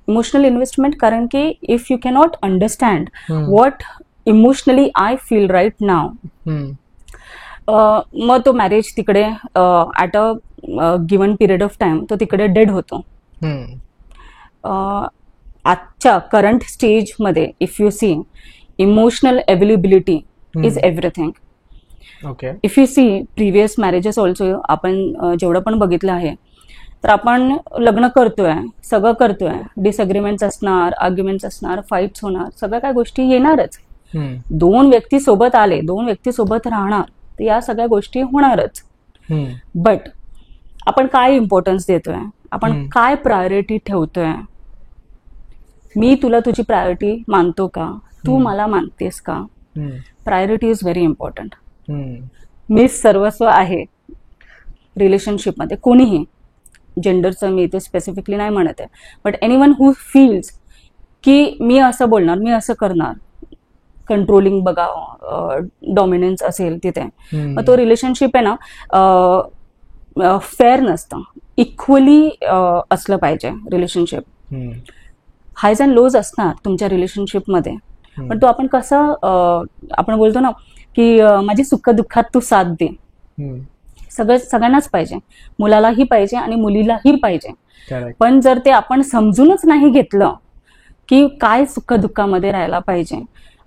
Speaker 2: Emotional investment कारण की if you cannot understand what emotionally I feel right now, मग तो मॅरेज तिकडे at a given period of time तो तिकडे डेड होतो. आजच्या करंट स्टेज मध्ये if you see emotional availability is everything. If you see previous marriages also आपण जेवढं पण बघितलं आहे तर आपण लग्न करतोय, सगळं करतोय, डिसअग्रीमेंट्स असणार, आर्ग्युमेंट्स असणार, फाईट्स होणार, सगळ्या काय गोष्टी येणारच. 2 व्यक्ती सोबत आले, 2 व्यक्ती सोबत राहणार, तर या सगळ्या गोष्टी होणारच. बट आपण काय इम्पॉर्टन्स देतोय, आपण काय प्रायोरिटी ठेवतोय. मी तुला तुझी प्रायोरिटी मानतो का, तू मला मानतेस का. Priority is very important. मी सर्वस्व आहे रिलेशनशिपमध्ये. कोणीही जेंडरचं मी इथे स्पेसिफिकली नाही म्हणत आहे, बट एनीवन हू फील्स की मी असं बोलणार, मी असं करणार, कंट्रोलिंग बघा, डॉमिनन्स असेल तिथे, मग तो रिलेशनशिप आहे ना फेअर नसतं. इक्वली असलं पाहिजे रिलेशनशिप. हायज अँड लोज असणार तुमच्या रिलेशनशिपमध्ये, पण तो आपण कसं आपण बोलतो ना की माझी सुख दुःखात तू साथ दे. सगळ्यांनाच पाहिजे, मुलालाही पाहिजे आणि मुलीलाही पाहिजे. पण जर ते आपण समजूनच नाही घेतलं की काय सुख दुःखामध्ये राहायला पाहिजे,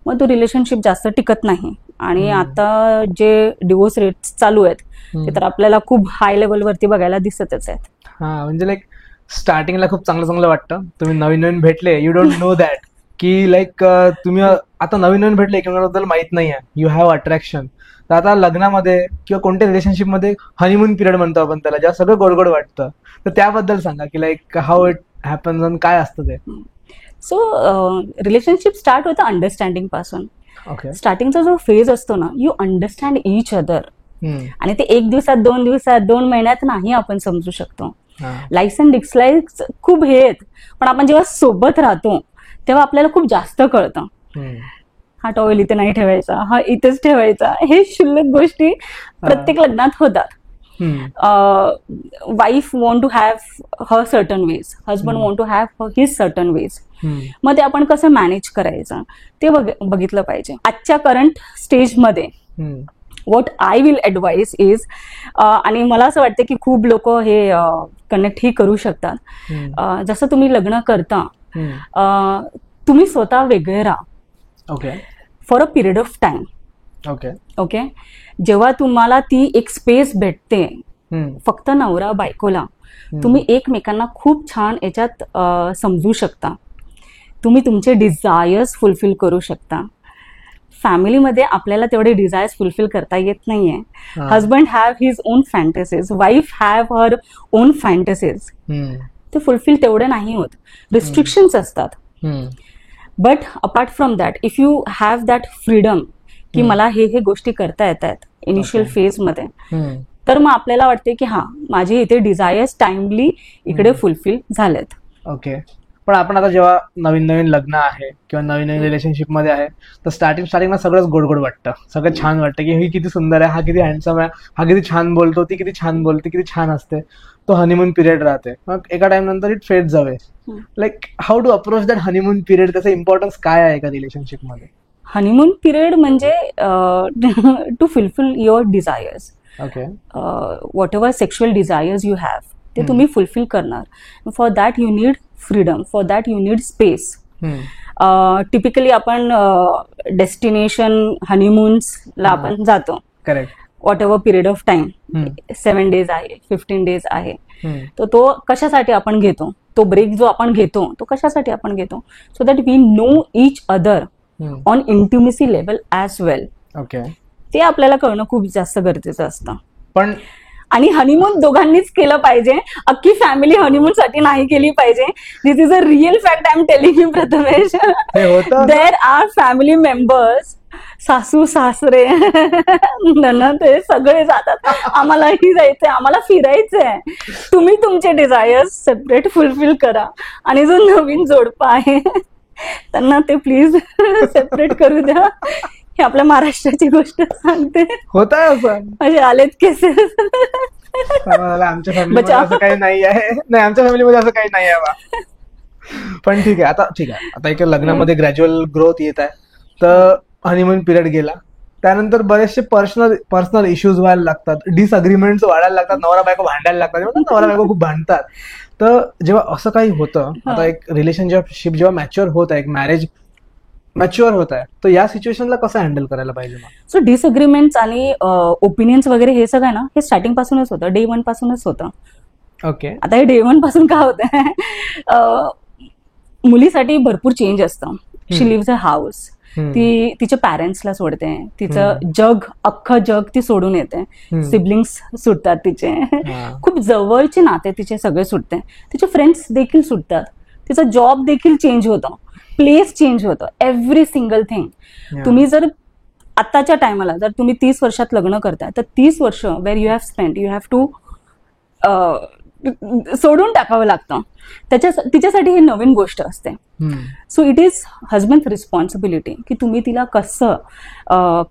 Speaker 2: मग तो रिलेशनशिप जास्त टिकत नाही. आणि आता जे डिवोर्स रेट्स चालू आहेत ते तर आपल्याला खूप हाय लेवलवरती बघायला दिसतच आहेत.
Speaker 1: म्हणजे लाईक स्टार्टिंगला खूप चांगलं वाटतं, तुम्ही नवीन भेटले, यू डोंट नो दॅट की लाईक तुम्ही आता नवीन भेटले एकमेकांबद्दल माहित नाही आहे, यू हॅव अट्रॅक्शन. तर आता लग्नामध्ये किंवा कोणत्या रिलेशनशिपमध्ये हनीमून पिरियड म्हणतो आपण त्याला, जेव्हा सगळं गोड वाटतं, तर त्याबद्दल सांगा की लाईक हाऊ इट हॅपन्स आणि काय असतं ते.
Speaker 2: सो रिलेशनशिप स्टार्ट होतं अंडरस्टँडिंग पासून.
Speaker 1: ओके.
Speaker 2: स्टार्टिंगचा जो फेज असतो ना, यू अंडरस्टँड इच अदर. आणि ते 1 दिवसात 2 दिवसात 2 महिन्यात नाही आपण समजू शकतो. लाईक्स अँड डिसलाईक्स खूप हे आहेत, पण आपण जेव्हा सोबत राहतो तेव्हा आपल्याला खूप जास्त कळतं. हा टॉवेल इथे नाही ठेवायचा, हा इथेच ठेवायचा, हे क्षुल्लक गोष्टी प्रत्येक लग्नात होतात. Wife want to have her certain ways, husband want to have his certain ways. मग ते आपण कसं मॅनेज करायचं ते बघितलं पाहिजे. आजच्या करंट स्टेजमध्ये व्हॉट आय विल ऍडवाइज इज, आणि मला असं वाटतं की खूप लोक हे कनेक्ट ही करू शकतात. जसं तुम्ही लग्न करता, तुम्ही स्वतः वेगळे राहा.
Speaker 1: Okay.
Speaker 2: For a period of time.
Speaker 1: Okay.
Speaker 2: Okay. जेव्हा तुम्हाला ती एक स्पेस भेटते फक्त नवरा बायकोला, तुम्ही एकमेकांना खूप छान याच्यात समजू शकता. तुम्ही तुमचे डिझायर्स फुलफिल करू शकता. फॅमिलीमध्ये आपल्याला तेवढे डिझायर्स फुलफिल करता येत नाहीये. Husband have his on fantasies, wife have her own fantasies. ते फुलफिल तेवढे नाही होत, रिस्ट्रिक्शन्स असतात. But apart from that, if you have that freedom की मला हे गोष्टी करता येतात इनिशियल फेजमध्ये, तर मग आपल्याला वाटते की हा, माझे इथे डिझायर्स टाइमली इकडे फुलफिल झालेत.
Speaker 1: ओके. पण आपण आता जेव्हा नवीन नवीन लग्न आहे किंवा नवीन नवीन रिलेशनशिप मध्ये आहे, तर स्टार्टिंगला सगळंच गोड गोड वाटतं, सगळं छान वाटतं की ही किती सुंदर आहे, हा किती हँडसम आहे, हा किती छान बोलतो, ती किती छान बोलते, किती छान असते. तो हनीमून पिरियड राहते. मग एका टाइम नंतर it fades away. Like how to approach that honeymoon period, त्याचा इम्पॉर्टन्स काय आहे एका रिलेशनशिप मध्ये?
Speaker 2: हनीमून पिरियड म्हणजे to fulfil your desires.
Speaker 1: Okay.
Speaker 2: Whatever sexual desires you have, ते तुम्ही फुलफिल करणार. For that you need freedom, for that you need space. Typically आपण डेस्टिनेशन हनीमून्सला आपण जातो.
Speaker 1: Correct.
Speaker 2: Whatever period of time, 7 days आहे, 15 days आहे, तर तो कशासाठी आपण घेतो, तो ब्रेक जो आपण घेतो तो कशासाठी आपण घेतो, so that we know each other on intimacy level as well.
Speaker 1: Okay.
Speaker 2: ते आपल्याला कळणं खूप जास्त गरजेचं असतं.
Speaker 1: पण
Speaker 2: आणि हनीमून दोघांनीच केलं पाहिजे, अख्खी फॅमिली हनीमून साठी नाही केली पाहिजे. This is a real fact I am telling you Prathamesh. There are family members, सासू सासरे नणंद, ते सगळे जातात, आम्हालाही जायचंय, आम्हाला फिरायचंय. तुम्ही तुमचे डिझायर्स सेपरेट फुलफिल करा, आणि जो नवीन जोडपा आहे त्यांना ते प्लीज सेपरेट करू द्या. हे आपल्या महाराष्ट्राची गोष्ट सांगते.
Speaker 1: होत आहे असं,
Speaker 2: म्हणजे आलेत केसेस.
Speaker 1: आमच्या फॅमिलीमध्ये असं काही नाही आहे. नाही, आमच्या फॅमिलीमध्ये असं काही नाही आहे. पण ठीक आहे, आता एक लग्नामध्ये ग्रॅज्युअल ग्रोथ येत आहे, तर हनीमून पिरियड गेला, त्यानंतर बरेचसे पर्सनल इश्यूज व्हायला लागतात, डिसअग्रीमेंट्स वाढायला लागतात, नवरा बायको भांडायला लागतात, नवरा बायको खूप भांडतात. तर जेव्हा असं काही होतं, आता एक रिलेशनशिप जेव्हा मॅच्युअर होत आहे, एक मॅरेज मॅच्युअर होत आहे, तर या सिच्युएशनला कसं हँडल करायला पाहिजे?
Speaker 2: सो डिसअग्रीमेंट्स आणि ओपिनियन्स वगैरे हे सगळं ना, हे स्टार्टिंग पासूनच होतं, डे 1 पासूनच होतं.
Speaker 1: ओके.
Speaker 2: आता हे डे 1 पासून का होतं? मुलीसाठी भरपूर चेंज असतं. शी लिव्हज अ हाऊस, ती तिच्या पॅरेंट्सला सोडते, तिचं अख्खं जग ती सोडून येते, सिबलिंग्स सुटतात तिचे, खूप जवळचे नाते तिचे सगळे सुटते, तिचे फ्रेंड्स देखील सुटतात, तिचा जॉब देखील चेंज होतो, प्लेस चेंज होतं, एव्हरी सिंगल थिंग. तुम्ही जर आताच्या टायमाला जर तुम्ही 30 वर्षात लग्न करताय, तर 30 वर्ष where you have spend, you have to सोडून टाकावं लागतं. तिच्यासाठी ही नवीन गोष्ट असते. So it is husband responsibility की तुम्ही तिला कसं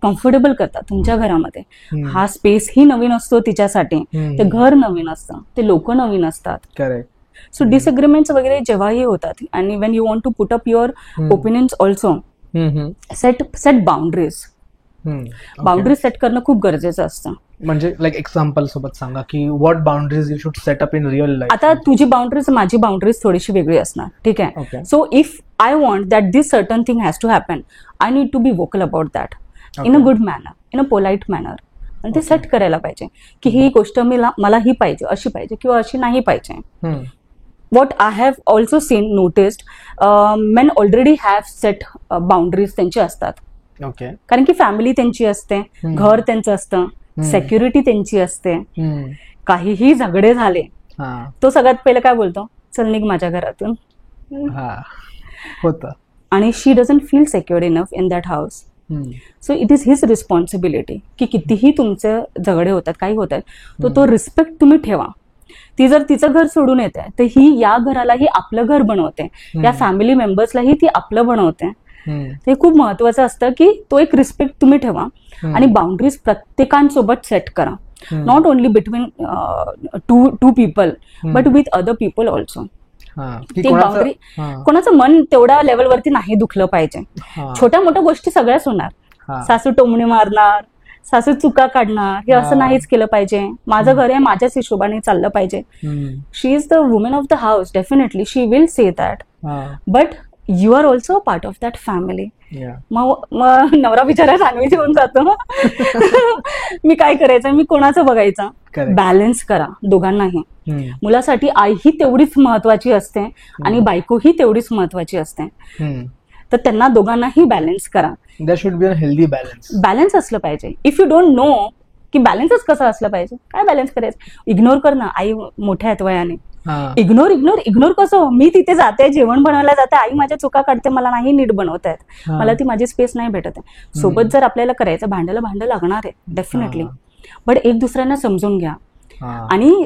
Speaker 2: कम्फर्टेबल करता तुमच्या घरामध्ये. हा स्पेस ही नवीन असतो तिच्यासाठी, ते घर नवीन असतं, ते लोक नवीन असतात.
Speaker 1: करेक्ट.
Speaker 2: सो डिसएग्रीमेंट्स वगैरे जेव्हाही होतात, आणि when you want to put up your opinions also, set boundaries. Boundaries set करणं खूप गरजेचं असतं.
Speaker 1: म्हणजे लाईक एक्झाम्पल सोबत सांगा की what boundaries you should set up in real life.
Speaker 2: आता तुझी बाउंड्रीज माझी बाउंड्रीज थोडीशी वेगळी असणार, ठीक आहे. So if I want that this certain thing has to happen, I need to be vocal about that in a good manner, in a polite manner. आणि ते सेट करायला पाहिजे की ही गोष्ट मला ही पाहिजे, अशी पाहिजे किंवा अशी नाही पाहिजे. What I have also seen, noticed, men already have set boundaries त्यांची असतात.
Speaker 1: ओके.
Speaker 2: कारण की फॅमिली त्यांची असते, घर त्यांचं असतं, सेक्युरिटी त्यांची असते. काहीही झगडे झाले, तो सगळ्यात पहिले काय बोलतो, चल निघ माझ्या घरातून.
Speaker 1: होतं.
Speaker 2: आणि she doesn't feel secured enough in that house. So it is his responsibility की कितीही तुमचे झगडे होतात काही होतात तो रिस्पेक्ट तुम्ही ठेवा. ती जर तिचं घर सोडून येते तर ही या घरालाही आपलं घर बनवते, या फॅमिली मेंबर्सलाही ती आपलं बनवते. हे खूप महत्वाचं असतं की तो एक रिस्पेक्ट तुम्ही ठेवा आणि बाउंड्रीज प्रत्येकांसोबत सेट करा. Not only between two people but with other people also. ती बाउंड्री कोणाचं मन तेवढ्या लेवलवरती नाही दुखलं पाहिजे. छोट्या मोठ्या गोष्टी सगळ्याच होणार. सासू टोमणे मारणार, सासू चुका काढणार, हे असं नाहीच केलं पाहिजे. माझं घर आहे, माझ्याच हिशोबाने चाललं पाहिजे. She is the woman of the house, definitely she will say that, but you are also a part of that family. मग नवरा बिचारा सँडविच होऊन जातो. मी काय करायचं, मी कोणाचं बघायचं. बॅलन्स करा दोघांनाही. मुलासाठी आई ही तेवढीच महत्वाची असते आणि बायको ही तेवढीच महत्वाची असते. तर त्यांना दोघांनाही बॅलन्स करा.
Speaker 1: There should be a healthy balance.
Speaker 2: Balance असलं पाहिजे. इफ यू डोंट नो की बॅलन्सच कसं असलं पाहिजे, काय बॅलन्स करायचं. इग्नोर कर ना, आई मोठ्या आहेत वयाने. इग्नोर कसं. मी तिथे जाते, जेवण बनवायला जाते, आई माझ्या चुका काढते, मला नाही नीट बनवता येत, मला ती माझी स्पेस नाही भेटत आहे. सोबत जर आपल्याला करायचं, भांडं लागणार आहे डेफिनेटली, बट एक दुसऱ्यांना समजून घ्या. आणि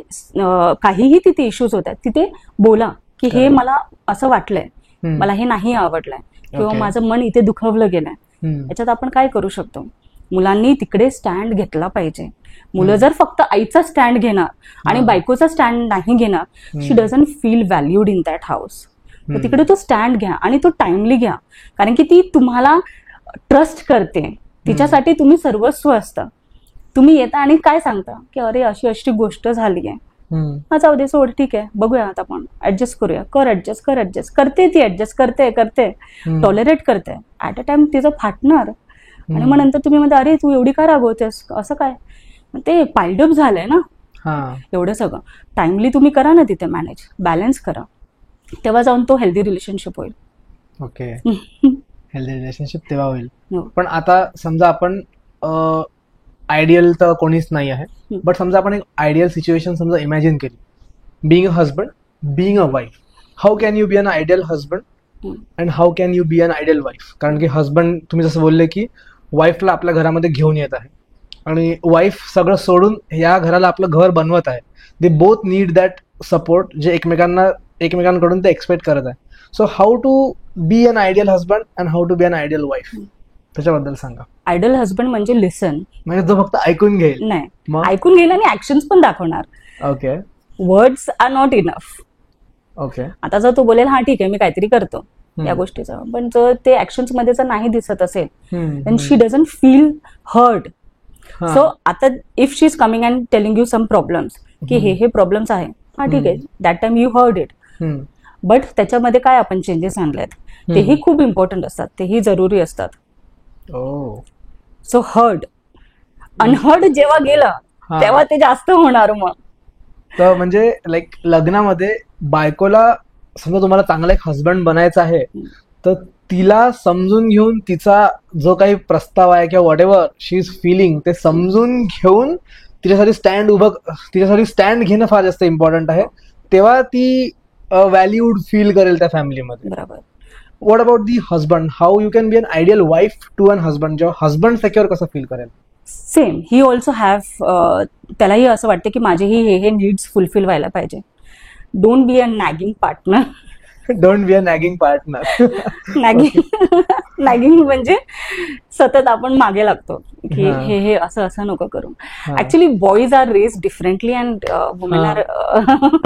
Speaker 2: काहीही तिथे इश्यूज होतात तिथे बोला की हे मला असं वाटलंय, मला हे नाही आवडलंय, किंवा माझं मन इथे दुखवलं गेलंय, याच्यात आपण काय करू शकतो. मुलांनी तिकडे स्टँड घेतला पाहिजे. मुलं जर फक्त आईचा स्टँड घेणार आणि बायकोचा स्टँड नाही घेणार, she doesn't feel valued in that house. तर तिकडे तो स्टँड घ्या आणि तो टाइमली घ्या, कारण की ती तुम्हाला ट्रस्ट करते, तिच्यासाठी तुम्ही सर्वस्व असता. तुम्ही येता आणि काय सांगता की अरे अशी अशी गोष्ट झाली आहे, हा जाऊ दे, सोड, ठीक आहे, बघूया आता आपण ऍडजस्ट करूया. कर ऍडजस्ट करते, ती ऍडजस्ट करते, टॉलरेट करते. ऍट अ टाइम तिचं फाटणार आणि मग नंतर तुम्ही म्हणता अरे तू एवढी का रागवतेस, असं काय. ते पाईल्डअप झालंय ना एवढं सगळं. टाइमली तुम्ही करा ना तिथे मॅनेज, बॅलन्स करा, तेव्हा जाऊन तो हेल्दी रिलेशनशिप होईल.
Speaker 1: ओके, हेल्दी रिलेशनशिप तेव्हा होईल. पण आता समजा आपण आयडियल तर कोणीच नाही आहे, बट समजा आपण एक आयडियल सिच्युएशन समजा इमॅजिन केली, being a husband, being a wife. How can you be an ideal husband and how can you be an ideal wife. कारण की हजबंड, तुम्ही जसं बोलले की वाईफला आपल्या घरामध्ये घेऊन येत आहे आणि वाईफ सगळं सोडून या घराला आपलं घर बनवत आहे. They both need that support, जे एकमेकांकडून ते एक्सपेक्ट करत आहे. So how to be an ideal husband and how to be an ideal wife, त्याच्याबद्दल सांगा.
Speaker 2: आयडियल हजबंड म्हणजे लिसन,
Speaker 1: म्हणजे तो फक्त ऐकून घेईल
Speaker 2: नाही, ऐकून घेईल आणि ऍक्शन्स पण दाखवणार.
Speaker 1: Okay,
Speaker 2: words are not enough.
Speaker 1: Okay,
Speaker 2: आता जर तो बोलेल हा ठीक आहे मी काहीतरी करतो या गोष्टीचं, पण जर ते ऍक्शन्स मध्ये जर नाही दिसत असेल, then she doesn't feel heard. So आता if she is coming and telling you some problems की हे प्रॉब्लेम्स आहे, हा ठीक आहे, that time you heard it, but त्याच्यामध्ये काय आपण चेंजेस आणलेत तेही खूप इम्पॉर्टंट असतात, तेही जरुरी असतात. सो हर्ड, अनहर्ड जेव्हा गेलं तेव्हा ते जास्त होणार. मग
Speaker 1: तर म्हणजे लाईक लग्नामध्ये बायकोला समजा तुम्हाला चांगला एक हजबंड बनायचा आहे, तर तिला समजून घेऊन तिचा जो काही प्रस्ताव आहे किंवा whatever she is feeling ते समजून घेऊन तिच्यासाठी स्टँड घेणं फार जास्त इम्पॉर्टंट आहे. तेव्हा ती व्हॅल्यूड फील करेल त्या फॅमिलीमध्ये.
Speaker 2: बरोबर.
Speaker 1: What about the husband, how you can be an ideal wife to an husband, जेव्हा हजबंड सेक्युअर कसं फील करेल.
Speaker 2: सेम, ही ऑल्सो हॅव, त्यालाही असं वाटतं की माझेही हे नीड्स फुलफिल व्हायला पाहिजे. Don't be a nagging partner.
Speaker 1: Don't be a nagging partner.
Speaker 2: Nagging म्हणजे सतत आपण मागे लागतो की हे असं नको करू. Actually boys are raised differently and women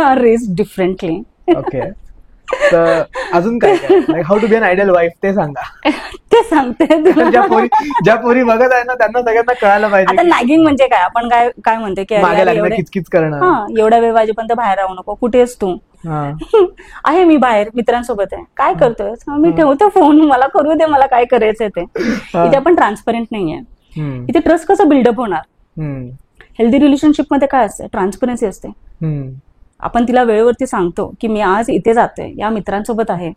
Speaker 2: are raised differently.
Speaker 1: Okay, तर अजून काय how to be an ideal wife ते सांगा.
Speaker 2: ते सांगते.
Speaker 1: ज्या पोरी बघत आहे ना त्यांना सगळ्यांना कळायला पाहिजे.
Speaker 2: आता नॅगिंग म्हणजे काय, आपण काय म्हणते की
Speaker 1: मागे लागणं, किचकिच करणं.
Speaker 2: एवढ्या वेळ वाजेपर्यंत बाहेर राहू नको, कुठेस तू. आहे मी बाहेर मित्रांसोबत आहे, काय करतोय, मी ठेवतो फोन, मला करू दे, मला काय करायचंय ते. इथे आपण ट्रान्सपरंट नाहीये. इथे ट्रस्ट कसं बिल्डअप होणार. हेल्दी रिलेशनशिप मध्ये काय असते, ट्रान्सपरन्सी असते. आपण तिला वेळेवरती सांगतो की मी आज इथे जातोय, या मित्रांसोबत आहे,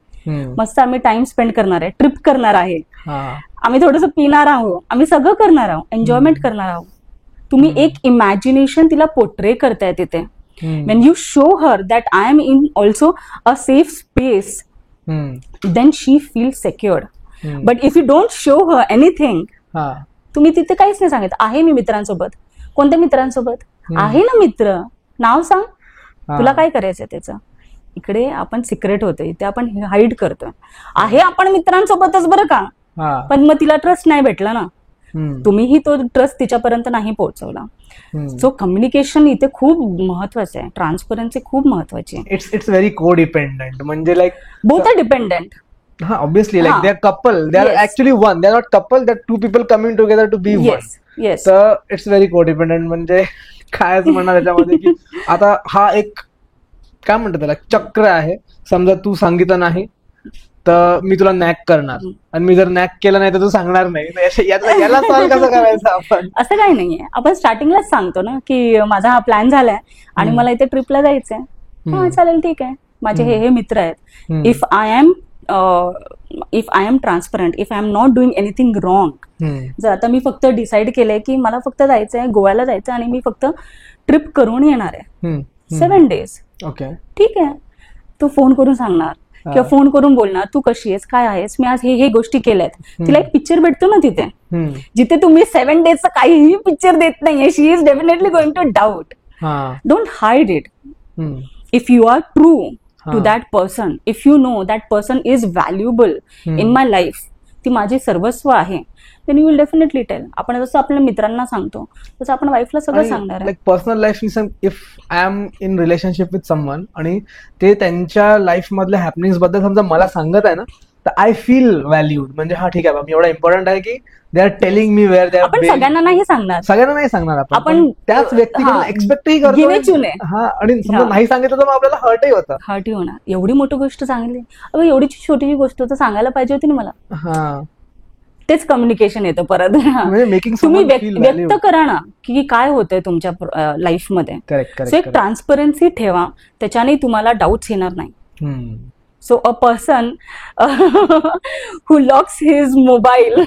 Speaker 2: मस्त आम्ही टाइम स्पेंड करणार आहे, ट्रिप करणार आहे, आम्ही थोडंसं पिणार आहोत, आम्ही सगळं करणार आहोत, एन्जॉयमेंट करणार आहोत. तुम्ही एक इमॅजिनेशन तिला पोर्ट्रे करताय तिथे. when you show her that I am in also a safe space, then she feels secured. But if you don't show her anything,
Speaker 1: हा
Speaker 2: तुम्ही तिथे काहीच नाही सांगत आहे मी मित्रांसोबत. कोणत्या मित्रांसोबत आहे ना मित्र, नाव सांग तुला काय करायचंय त्याचं. इकडे आपण सिक्रेट होतोय, इथे आपण हाईड करतोय. आहे आपण मित्रांसोबतच बरं का,
Speaker 1: हा
Speaker 2: पण मग तिला ट्रस्ट नाही भेटला ना, तुम्हीही तो ट्रस्ट तिच्यापर्यंत नाही पोहोचवला. सो कम्युनिकेशन इथे खूप महत्वाचं आहे, ट्रान्सपरन्सी खूप महत्वाची आहे.
Speaker 1: इट्स व्हेरी को डिपेंडंट, म्हणजे लाईक
Speaker 2: बोथ आर डिपेंडंट.
Speaker 1: हा obviously like they are couple, they are actually one, they are not couple, that two people coming together to be one.
Speaker 2: Yes
Speaker 1: तर it's very codependent. म्हणजे काय म्हणणार त्याच्यामध्ये की आता हा एक काय म्हणतात त्याला चक्र आहे. समजा तू सांगितलं नाही तर मी तुला नॅक करणार, आणि मी जर नॅक केलं नाही तर तू सांगणार नाही. याला सॉल्व्ह कसं करायचं आपण?
Speaker 2: असं काही नाहीये, आपण स्टार्टिंगलाच सांगतो ना की माझा हा प्लॅन झालाय आणि मला इथे ट्रिपला जायचंय. हा चालेल ठीक आहे, माझे हे मित्र आहेत. If I am transparent, if I am not doing anything wrong. जर आता मी फक्त डिसाईड केलंय की मला फक्त जायचंय गोव्याला जायचं आणि मी फक्त ट्रिप करून येणार आहे 7 days,
Speaker 1: ओके
Speaker 2: ठीक आहे, तू फोन करून सांगणार किंवा फोन करून बोलणार तू कशी आहेस, काय आहेस, मी आज हे गोष्टी केल्यात. तिला एक पिक्चर भेटतो ना तिथे, जिथे तुम्ही 7 days काहीही पिक्चर देत नाहीये. She is definitely going to doubt. Don't hide it. If you are true to that person, if you know that person is valuable in my life, ती माझी सर्वस्व आहे, then you will definitely tell. आपण जसं आपल्या मित्रांना सांगतो तसं आपण वाईफला सगळं सांगणार आहे.
Speaker 1: Like personal life, if I am in relationship with someone आणि ते त्यांच्या लाईफ मधल्या हॅपनिंग्स बद्दल समजा मला सांगत आहे ना, तर आय फील व्हॅल्यूड. म्हणजे हा ठीक आहे, मी एवढा इम्पॉर्टंट आहे की they are telling me where they are.
Speaker 2: आपण सगळ्यांना नाही सांगणार,
Speaker 1: आपण त्याच व्यक्तीकडून एक्सपेक्टही करतो. हा, आणि समजा नाही सांगितलं तर मग आपल्याला हर्टही
Speaker 2: होणार. एवढी मोठी गोष्ट सांगली, अगं एवढी छोटी गोष्ट तर सांगायला पाहिजे होती ना मला.
Speaker 1: हा,
Speaker 2: तेच कम्युनिकेशन येतं परत. तुम्ही व्यक्त करा ना की काय होतंय तुमच्या लाईफमध्ये. सो एक ट्रान्सपरन्सी ठेवा, त्याच्याने तुम्हाला डाऊट्स येणार नाही. So a person who locks his mobile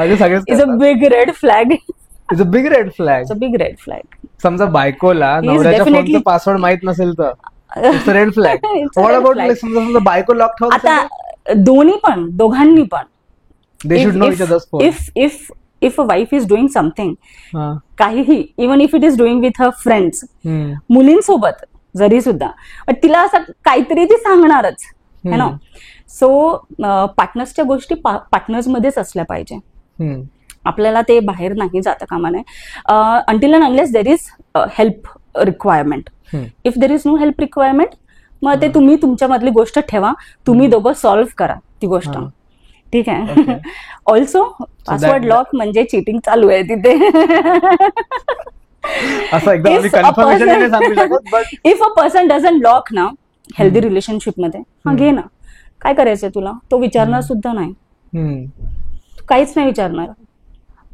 Speaker 2: is a big red flag.
Speaker 1: It's a big red flag.
Speaker 2: It's a big red flag.
Speaker 1: समजा बायकोला नवऱ्याच्या फोनचा पासवर्ड माहित नसेल तर it's a red flag. What about समजा बायको लॉक ठेवत
Speaker 2: आता दोघांनी पण
Speaker 1: they should know each others phone.
Speaker 2: If a wife is doing something, काहीही, even if it is doing with her friends, मुलींसोबत जरी सुद्धा, तिला असं काहीतरी ती सांगणारच है ना. सो पार्टनर्सच्या गोष्टी पार्टनर्स मध्येच असल्या पाहिजे. आपल्याला ते बाहेर नाही जाता कामा नये. Until and unless there is help requirement. If there is no help requirement, मग ते तुम्ही तुमच्यामधली गोष्ट ठेवा, तुम्ही दोघं सॉल्व्ह करा ती गोष्ट, ठीक आहे. ऑल्सो पासवर्ड लॉक म्हणजे चिटिंग चालू आहे तिथे. If a person doesn't lock ना हेल्दी रिलेशनशिप मध्ये, हा घे ना, काय करायचंय तुला, तो विचारणार सुद्धा नाही, काहीच नाही विचारणार.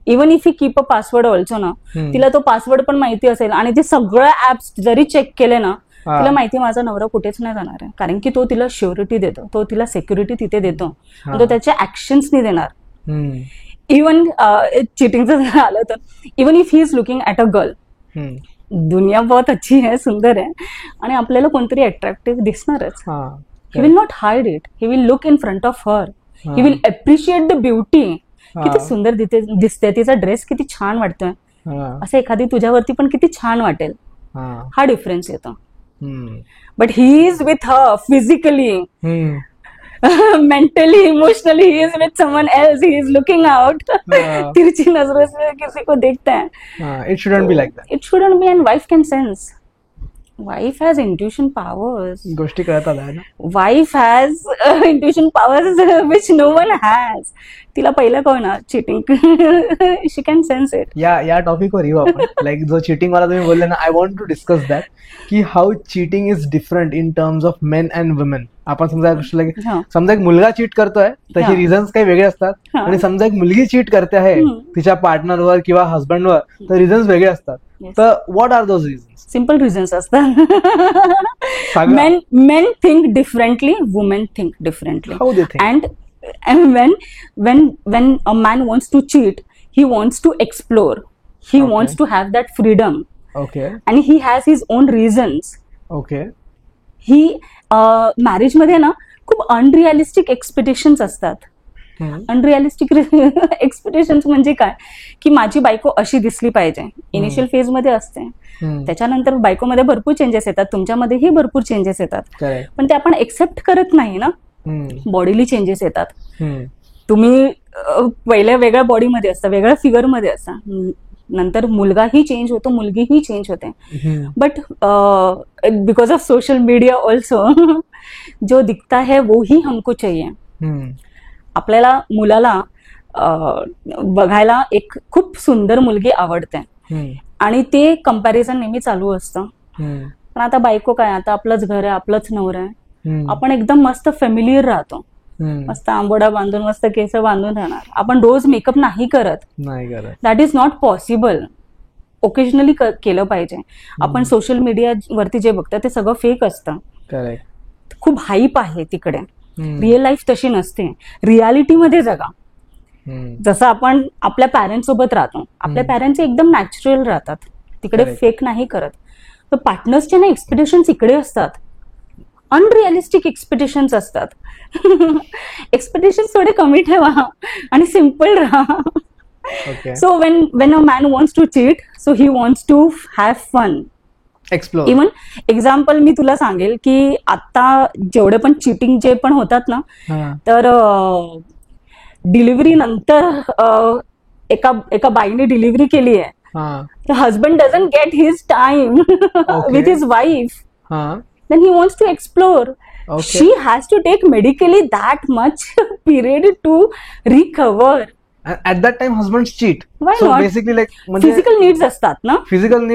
Speaker 2: Even if you keep a password also ना, तिला तो पासवर्ड पण माहिती असेल आणि ते सगळं ऍप्स जरी चेक केले ना, तिला माहिती माझा नवरा कुठेच नाही जाणार आहे, कारण की तो तिला श्युरिटी देतो, तो तिला सिक्युरिटी तिथे देतो, तो त्याच्या ऍक्शन्सनी देणार. इवन चिटिंगचं जर आलं तर, even if he is looking at a girl, दुनिया बहुत अच्छी है, सुंदर आहे, आणि आपल्याला कोणतरी अट्रॅक्टिव्ह दिसणारच. He will not hide it, he will look in front of her, he will appreciate the beauty. किती सुंदर दिसते, तिचा ड्रेस किती छान वाटतोय, असं एखादी तुझ्यावरती पण किती छान वाटेल. हा डिफरन्स येतो. But he is with her physically, mentally, emotionally, he is with someone else. He is looking out. तिरछी नजरों से किसी को देखता है.
Speaker 1: It shouldn't be like that.
Speaker 2: It shouldn't be, and wife can sense. Wife has intuition powers.
Speaker 1: गोष्टी कळतात आहे ना.
Speaker 2: Wife has intuition powers which no one has. तिला पहिलं कळणार cheating. She can sense it.
Speaker 1: या टॉपिकवर येऊ आपण. लाईक जो चिटिंग वाला तुम्ही बोलले ना, I want to discuss that की how cheating is different in terms of men and women. आपण समजा एक मुलगा चीट करतोय, त्याचे रिझन्स काही वेगळे असतात, आणि समजा एक मुलगी चीट करते आहे तिच्या पार्टनरवर किंवा हजबंडवर, तर रिझन्स वेगळे असतात. तर what are those reasons?
Speaker 2: Simple reasons असतात. men think differently, women think differently.
Speaker 1: How they think?
Speaker 2: And when a man wants to cheat, he wants to explore, he wants to have that freedom.
Speaker 1: Okay.
Speaker 2: And he has his own reasons.
Speaker 1: Okay.
Speaker 2: He marriage मध्ये ना खूप unrealistic expectations असतात. Unrealistic expectations म्हणजे काय, की माझी बायको अशी दिसली पाहिजे. इनिशियल फेज मध्ये असते, त्याच्यानंतर बायकोमध्ये भरपूर चेंजेस येतात, तुमच्यामध्येही भरपूर चेंजेस येतात, पण ते आपण एक्सेप्ट करत नाही ना. बॉडीली चेंजेस येतात. तुम्ही पहिल्या वेगळ्या बॉडीमध्ये असता, वेगळ्या फिगरमध्ये असता, नंतर मुलगाही चेंज होतो, मुलगीही चेंज होते. But because of social media also जो दिखता है वो ही हमको चाहिए. आपल्याला मुलाला बघायला एक खूप सुंदर मुलगी आवडते आणि ते कंपॅरिझन नेहमी चालू असतं. पण आता बायको काय, आता आपलंच घर आहे, आपलंच नवरा आहे, आपण एकदम मस्त फॅमिलीयर राहतो, मस्त आंबोडा बांधून, मस्त केस बांधून राहणार. आपण रोज मेकअप नाही करत. That is not possible. Occasionally केलं पाहिजे. आपण सोशल मीडियावरती जे बघतो ते सगळं फेक असतं. खूप हाईप आहे तिकडे. रिअल लाईफ तशी नसते. रियालिटीमध्ये जगा. जसं आपण आपल्या पॅरेंट्स सोबत राहतो, आपल्या पॅरेंट्स एकदम नॅचरल राहतात, तिकडे फेक नाही करत. तर पार्टनर्सचे ना एक्सपेक्टेशन्स इकडे असतात, अनरिअलिस्टिक एक्सपेक्टेशन्स असतात. एक्सपेक्टेशन्स थोडे कमी ठेवा आणि सिम्पल राहा. So when a man wants to cheat, so he wants to have fun.
Speaker 1: Explore.
Speaker 2: Even example मी तुला सांगेल की आता जेवढे पण चिटिंग जे पण होतात ना, तर डिलिव्हरी नंतर एका बाईने डिलिव्हरी केली आहे, तर husband doesn't get his time with his wife, then he wants to explore. She has to take medically that much period to recover.
Speaker 1: And at that time husbands cheat.
Speaker 2: Why
Speaker 1: so
Speaker 2: not?
Speaker 1: Basically like
Speaker 2: Physical needs असतात ना.
Speaker 1: Physical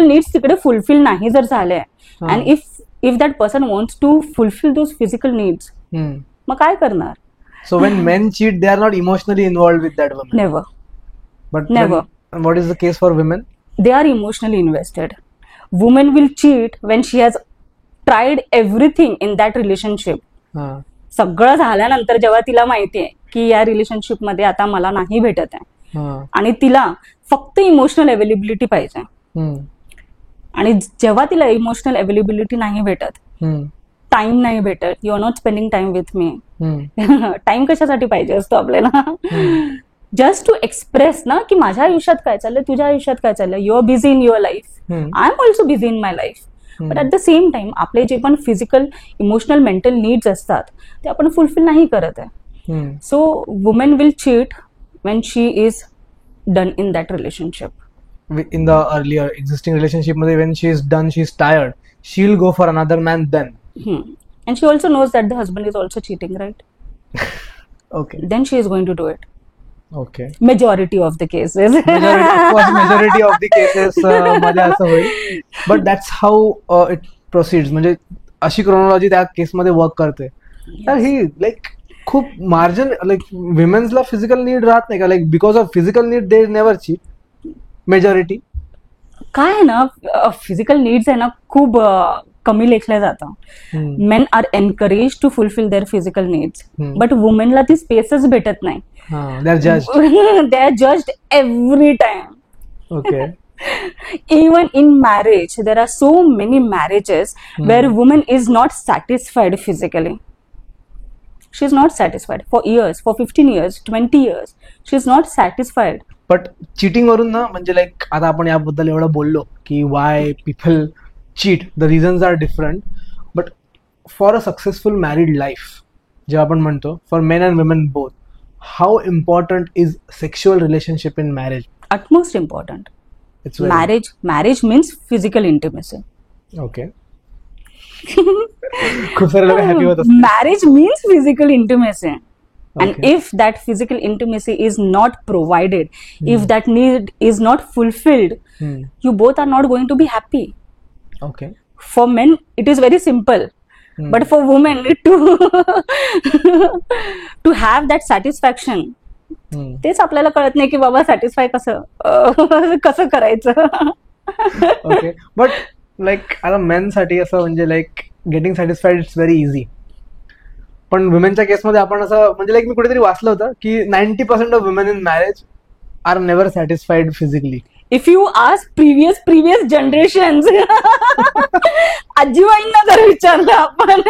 Speaker 1: needs
Speaker 2: तिकडे fulfill नाही जर झाले, and if that person wants to fulfill those physical needs, मग काय करणार?
Speaker 1: So when men cheat, they are not emotionally involved with that woman.
Speaker 2: Never.
Speaker 1: But
Speaker 2: Never.
Speaker 1: And what is the case for women?
Speaker 2: They are emotionally invested. Woman will cheat when she has tried everything in that relationship. सगळं झाल्यानंतर जेव्हा तिला माहितीये की या relationship मध्ये आता मला नाही भेटत आहे, आणि तिला फक्त इमोशनल अवेलेबिलिटी पाहिजे, आणि जेव्हा तिला इमोशनल अवेलेबिलिटी नाही भेटत, टाइम नाही भेटत, you are not spending time with me. Time कशासाठी पाहिजे असतो आपल्याला? जस्ट टू एक्सप्रेस ना की माझ्या आयुष्यात काय चाललंय, तुझ्या आयुष्यात काय चाललंय. You are busy in your life, I am also busy in my life. But at the same time आपले जे पण फिजिकल, इमोशनल, मेंटल नीड्स असतात ते आपण फुलफिल नाही करत आहे. So women will cheat Wien she is done in that relationship.
Speaker 1: In the earlier existing relationship मध्ये when she is done, she is tired, she'll go for another man then.
Speaker 2: And she also knows that the husband is also cheating, right?
Speaker 1: Okay.
Speaker 2: Then she is going to do it.
Speaker 1: Okay.
Speaker 2: Majority of the cases.
Speaker 1: Majority of the cases मध्ये असं होईल. But that's how it proceeds. म्हणजे अशी chronology त्या केसमध्ये work करते. तर ही like खूप मार्जिन, लाईक विमेन्सला फिजिकल नीड राहत नाही का? Like because of physical need they never cheat. Majority
Speaker 2: काय आहे ना, फिजिकल नीड्स आहे ना खूप कमी लेखल्या जातं. Men are encourage to fulfil their physical needs, but वुमेनला ती स्पेसच भेटत नाही.
Speaker 1: They are judged.
Speaker 2: They are judged every time.
Speaker 1: Okay.
Speaker 2: Even in marriage, there are so many marriages where woman is not satisfied physically. She is not satisfied for years, for 15 years, 20 years. She is not satisfied.
Speaker 1: But cheating वरून ना, म्हणजे like आता आपण याबद्दल एवढं बोललो की why people cheat, the reasons are different. But for a successful married life जेव्हा आपण म्हणतो, for men and women both, how important is sexual relationship in marriage?
Speaker 2: Utmost important.
Speaker 1: It's very
Speaker 2: Marriage means physical intimacy.
Speaker 1: Okay. खूप सारे लोक happy होत असतात.
Speaker 2: Marriage means physical intimacy. And if that physical intimacy is not provided, if that need is not fulfilled, you both are not going to be happy.
Speaker 1: Okay.
Speaker 2: For men, it is very simple. But for women, to have that satisfaction, तेच आपल्याला कळत नाही की बाबा satisfy कसं करायचं.
Speaker 1: Okay. But like आता main साठी असं म्हणजे like getting satisfied it's very easy. पण वुमेनच्या केसमध्ये आपण असं म्हणजे लाईक मी कुठेतरी वाचलं होतं की 90% of women in marriage are never satisfied physically.
Speaker 2: If you ask previous generations, आजीबाईंना जर विचारलं आपण,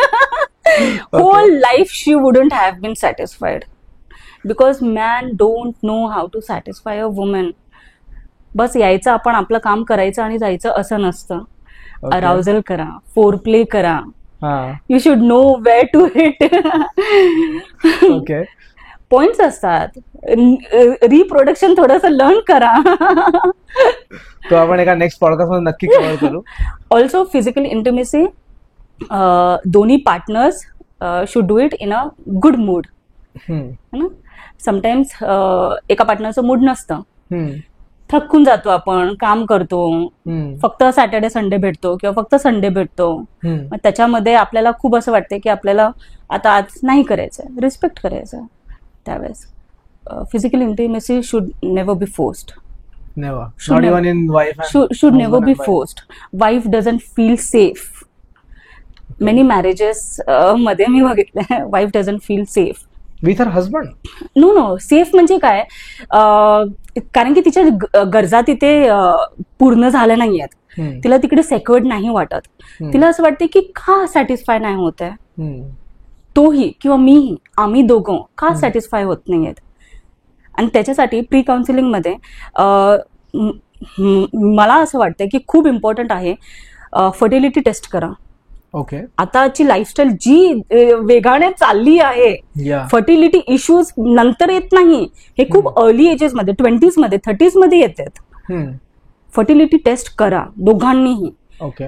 Speaker 2: whole life she wouldn't have been satisfied, because man don't know how to satisfy a woman. बस यायचं, आपण आपलं काम करायचं आणि जायचं असं नसतं. अराउजल करा, फोरप्ले करा, you should know where to hit.
Speaker 1: Okay,
Speaker 2: points असतात, रिप्रोडक्शन थोडंसं लर्न करा.
Speaker 1: तो आपण एका नेक्स्ट पॉडकास्ट मध्ये नक्की कव्हर करू.
Speaker 2: ऑल्सो फिजिकल इंटिमेसी, दोन्ही partners should do it in a good mood. Sometimes एका पार्टनरचं मूड नसतं, थकून जातो, आपण काम करतो, फक्त सॅटर्डे संडे भेटतो किंवा फक्त संडे भेटतो, मग त्याच्यामध्ये आपल्याला खूप असं वाटतं की आपल्याला आता आज नाही करायचंय, रिस्पेक्ट करायचं. त्यावेळेस physical intimacy should never be forced. should never be forced. Wife doesn't feel safe. Many marriages मध्ये मी बघितलंय, wife doesn't feel safe
Speaker 1: with her husband.
Speaker 2: No, safe म्हणजे काय, कारण की तिच्या गरजा तिथे पूर्ण झाल्या नाहीयेत, तिला तिकडे सेक्युर्ड नाही वाटत. तिला असं वाटते की का सॅटिस्फाय नाही होत आहे, तोही किंवा मीही, आम्ही दोघं का सॅटिस्फाय होत नाहीयेत. आणि त्याच्यासाठी प्री काउन्सिलिंग मध्ये मला असं वाटतं की खूप इम्पॉर्टंट आहे, फर्टिलिटी टेस्ट करा.
Speaker 1: ओके,
Speaker 2: आताची लाईफस्टाईल जी वेगाने चालली आहे, फर्टिलिटी इश्यूज नंतर येत नाही, हे खूप अर्ली एजेस मध्ये, 20s मध्ये, 30s मध्ये येतात. फर्टिलिटी टेस्ट करा दोघांनीही,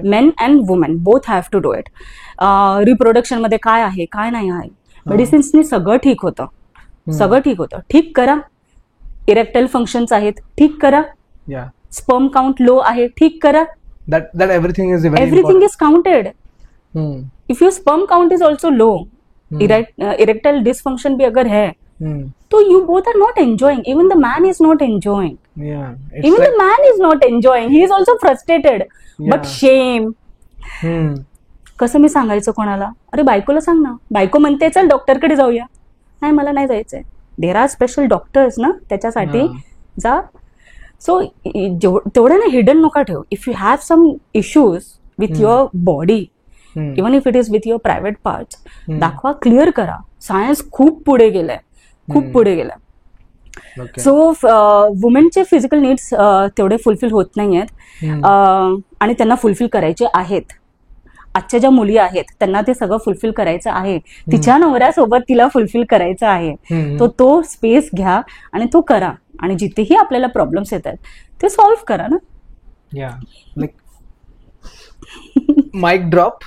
Speaker 2: men and women both have to do it. Reproduction मध्ये काय आहे काय नाही आहे, मेडिसिन्सनी सगळं ठीक होतं, सगळं ठीक होतं. ठीक करा. इरेक्टाईल फंक्शन्स आहेत, ठीक करा. स्पर्म काउंट लो आहे, ठीक करा.
Speaker 1: that everything is
Speaker 2: everything is counted. If your sperm count is also low, erectile dysfunction भी अगर है, तो you both are not enjoying. Even the man is not enjoying. Even the man is not enjoying. He is also frustrated. But shame. कसं मी सांगायचं कोणाला? अरे बायकोला सांग ना. बायको म्हणते चल डॉक्टरकडे जाऊया. नाही मला नाही जायचंय. देर आर स्पेशल डॉक्टर्स ना त्याच्यासाठी जा. सो तेवढं ना हिडन नका ठेव. If you have some issues with your body, even if it is with your private parts, दाखवा, क्लिअर करा. सायन्स खूप पुढे गेलंय, खूप पुढे गेलंय. सो वुमेनचे फिजिकल नीड्स तेवढे फुलफिल होत नाहीयेत आणि त्यांना फुलफिल करायचे आहेत. आजच्या ज्या मुली आहेत त्यांना ते सगळं फुलफिल करायचं आहे. तिच्या नवऱ्यासोबत तिला फुलफिल करायचं आहे. तो स्पेस घ्या आणि तो करा. आणि जिथेही आपल्याला प्रॉब्लेम्स येतात ते सॉल्व्ह करा ना.
Speaker 1: Mic drop.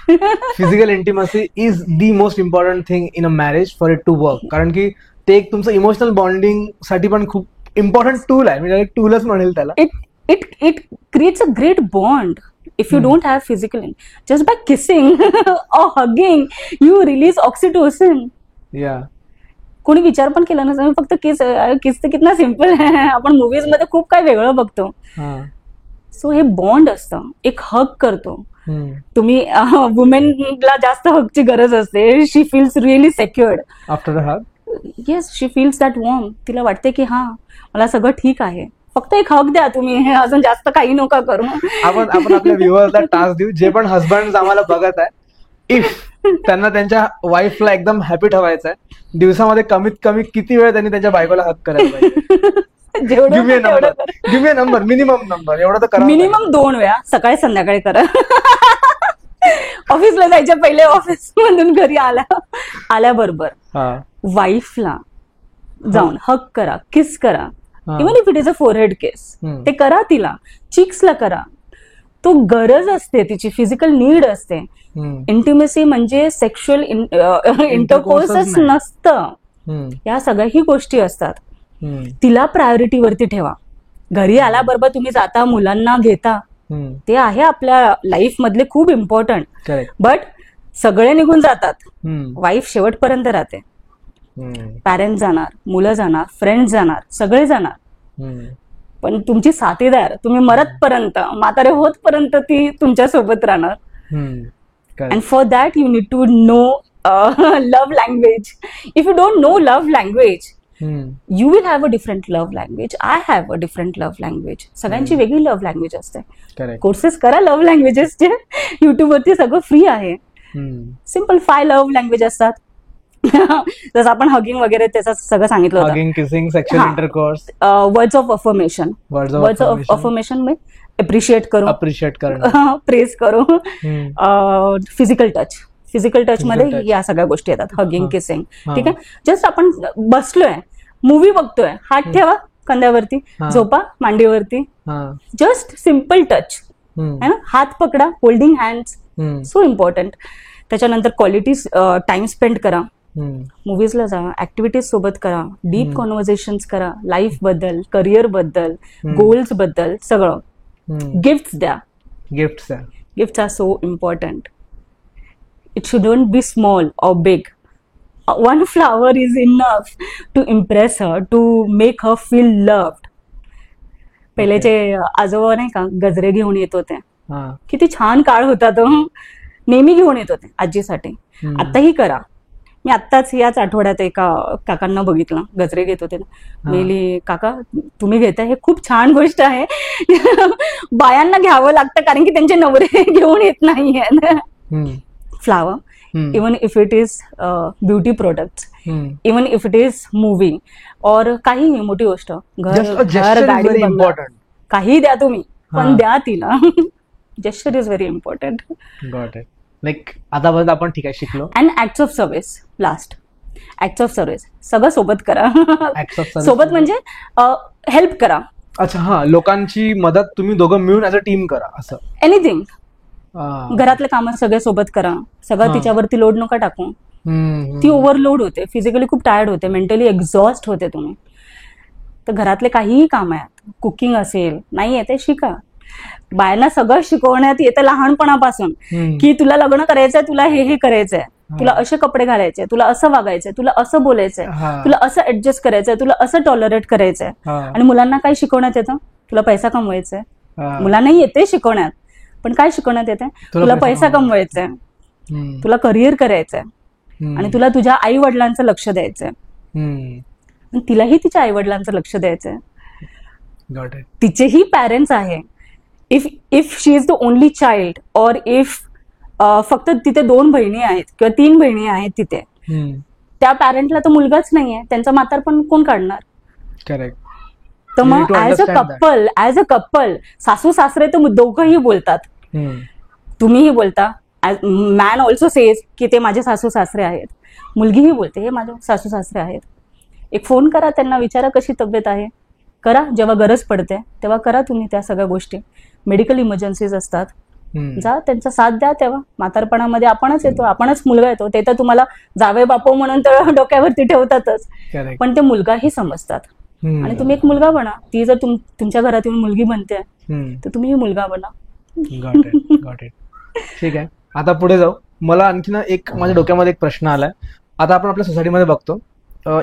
Speaker 1: Physical intimacy is the most important thing in a marriage for it to work. कारण की ते एक तुमचं इमोशनल बॉन्डिंग साठी पण खूप इम्पॉर्टंट टूल आहे. म्हणजे टूलच म्हणेल त्याला.
Speaker 2: It creates a great bond. If you don't have physical, just by kissing or hugging, you release oxytocin.
Speaker 1: Yeah.
Speaker 2: कोणी विचार पण केला नसेल, फक्त किस तर कितना सिम्पल आहे. आपण मूवीज मध्ये खूप काय वेगळं बघतो. सो हे बॉन्ड असतं. एक हग करतो तुम्ही. वुमेनला जास्त हगची गरज असते. She feels really secured
Speaker 1: after a hug.
Speaker 2: Yes, she feels that warm. तिला वाटते की हा मला सगळं ठीक आहे. फक्त एक हक द्या तुम्ही, अजून जास्त काही नका करू.
Speaker 1: आपण आपल्या व्ह्युअर्सला टास्क देऊ, जे पण हजबंड आम्हाला बघत आहे, इफ त्यांना त्यांच्या वाईफला एकदम हॅपी ठेवायचं आहे, दिवसामध्ये कमीत कमी किती वेळ त्यांनी त्यांच्या बायकोला हक करायला पाहिजे? Give a number, minimum number. एवढं तर करा.
Speaker 2: मिनिमम 2 वेळा, सकाळी संध्याकाळी करा. ऑफिसला जायच्या पहिले, ऑफिस मधून घरी आल्याबरोबर वाईफला जाऊन हक करा, किस करा. Even if it is a forehead kiss, ते करा. तिला चिक्सला करा. तो गरज असते तिची, फिजिकल नीड असते. इंटिमेसी म्हणजे सेक्शुअल इंटरकोर्सच नसतं. या सगळ्याही गोष्टी असतात. तिला प्रायोरिटीवरती ठेवा. घरी आल्याबरोबर तुम्ही जाता, मुलांना घेता, ते आहे आपल्या लाईफ मधले खूप इम्पॉर्टंट. बट सगळे निघून जातात, वाईफ शेवटपर्यंत राहते. पॅरेंट जाणार, मुलं जाणार, फ्रेंड जाणार, सगळे जाणार. पण तुमची साथीदार तुम्ही मरतपर्यंत, म्हातारे होतपर्यंत ती तुमच्या सोबत राहणार. And for that you need to know love language. If you don't know love language, you will have a different love language, I have a different love language. सगळ्यांची वेगळी लव्ह लँग्वेज असते. कोर्सेस करा love लँग्वेजेसचे, युट्यूबवरती सगळं free आहे. Simple 5 love language असतात. जसं आपण हगिंग वगैरे त्याचं सगळं सांगितलं होतं.
Speaker 1: Hugging, kissing, sexual intercourse,
Speaker 2: words of affirmation. Words of affirmation में अप्रिशिएट करो, प्रेस करो. फिजिकल टच मध्ये या सगळ्या गोष्टी येतात. हगिंग, किसिंग, ठीक आहे. जस्ट आपण बसलोय, मूवी बघतोय, हात ठेवा खांद्यावरती, झोपा मांडीवरती, जस्ट सिम्पल टच है ना. हात पकडा, होल्डिंग हँड्स, सो इम्पॉर्टंट. त्याच्यानंतर क्वालिटी टाइम स्पेंड करा. मूवीजला जा, ऍक्टिव्हिटीज सोबत करा, डीप कॉन्व्हर्सेशन्स करा, लाईफ बद्दल, करिअर बद्दल, गोल्स बद्दल सगळं. गिफ्ट्स द्या. Gifts are so important. It shouldn't be small और big. One flower is enough to impress her, to make her feel loved. पहिलेचे आजोबा नाही का गजरे घेऊन येत होते, किती छान काळ होता तो. नेहमी घेऊन येत होते आजीसाठी. आताही करा. मी आत्ताच याच आठवड्यात एका काकांना बघितलं, गजरे घेत होते. मेली काका तुम्ही घेताय, हे खूप छान गोष्ट आहे. बायांना घ्यावं लागतं कारण की त्यांचे नवरे घेऊन येत नाहीये. Flower, even if it is beauty products, even if it is movie, और काही मोठी गोष्ट, घर गाडी, काही द्या तुम्ही, पण द्या तिला. Gesture is very important.
Speaker 1: Got it. Like आतापर्यंत आपण ठीक आहे शिकलो.
Speaker 2: And acts of service. Last, acts of service सगळं सोबत करा. सोबत म्हणजे हेल्प करा.
Speaker 1: अच्छा, हा, लोकांची मदत तुम्ही दोघं मिळून ऍज अ टीम करा, असं
Speaker 2: एनिथिंग. घरातले कामं सगळे सोबत करा. सगळं तिच्यावरती लोड नका टाकू. ती ओव्हरलोड होते, फिजिकली खूप टायर्ड होते, मेंटली एक्झॉस्ट होते तुम्ही. तर घरातले काहीही काम आहेत, कुकिंग असेल, नाही येते शिका. बायांना सगळं शिकवण्यात येतं लहानपणापासून, की तुला लग्न करायचंय, तुला हे करायचंय, तुला असे कपडे घालायचे, तुला असं वागायचंय, तुला असं बोलायचंय, तुला असं ऍडजस्ट करायचंय, तुला असं टॉलरेट करायचंय. आणि मुलांना काय शिकवण्यात येतं? तुला पैसा कमवायचाय. मुलांनाही येते शिकवण्यात, पण काय शिकवण्यात येते? तुला पैसा कमवायचाय, तुला करिअर करायचंय, आणि तुला तुझ्या आई वडिलांचं लक्ष द्यायचंय. तिलाही तिच्या आई वडिलांचं लक्ष द्यायचंय. तिचेही पॅरेंट्स आहे. If she is the only child, और इफ फक्त तिथे 2 बहिणी आहेत किंवा 3 बहिणी आहेत तिथे, त्या पॅरेंटला तर मुलगाच नाहीये, त्यांचं म्हातारपण कोण काढणार?
Speaker 1: करेक्ट.
Speaker 2: तर मग ऍज अ कपल सासू सासरे तर दोघंही बोलतात, तुम्हीही बोलता. मॅन ऑल्सो सेज की ते माझे सासू सासरे आहेत. मुलगीही बोलते हे माझे सासू सासरे आहेत. एक फोन करा त्यांना, विचारा कशी तब्येत आहे. करा, जेव्हा गरज पडते तेव्हा करा तुम्ही त्या सगळ्या गोष्टी. मेडिकल इमर्जन्सीज असतात, जा त्यांचा साथ द्या. तेव्हा म्हातारपणामध्ये आपणच येतो, आपणच मुलगा येतो. ते तर तुम्हाला जावे बापू म्हणून तर डोक्यावरती ठेवतातच, पण ते मुलगाही समजतात. आणि तुम्ही एक मुलगा बना. ती जर तुमच्या घरात येऊन मुलगी बनते तर तुम्ही मुलगा बना.
Speaker 1: Got it. ठीक आहे, आता पुढे जाऊ. मला आणखी एक माझ्या डोक्यामध्ये एक प्रश्न आलाय. आता आपण आपल्या सोसायटीमध्ये बघतो,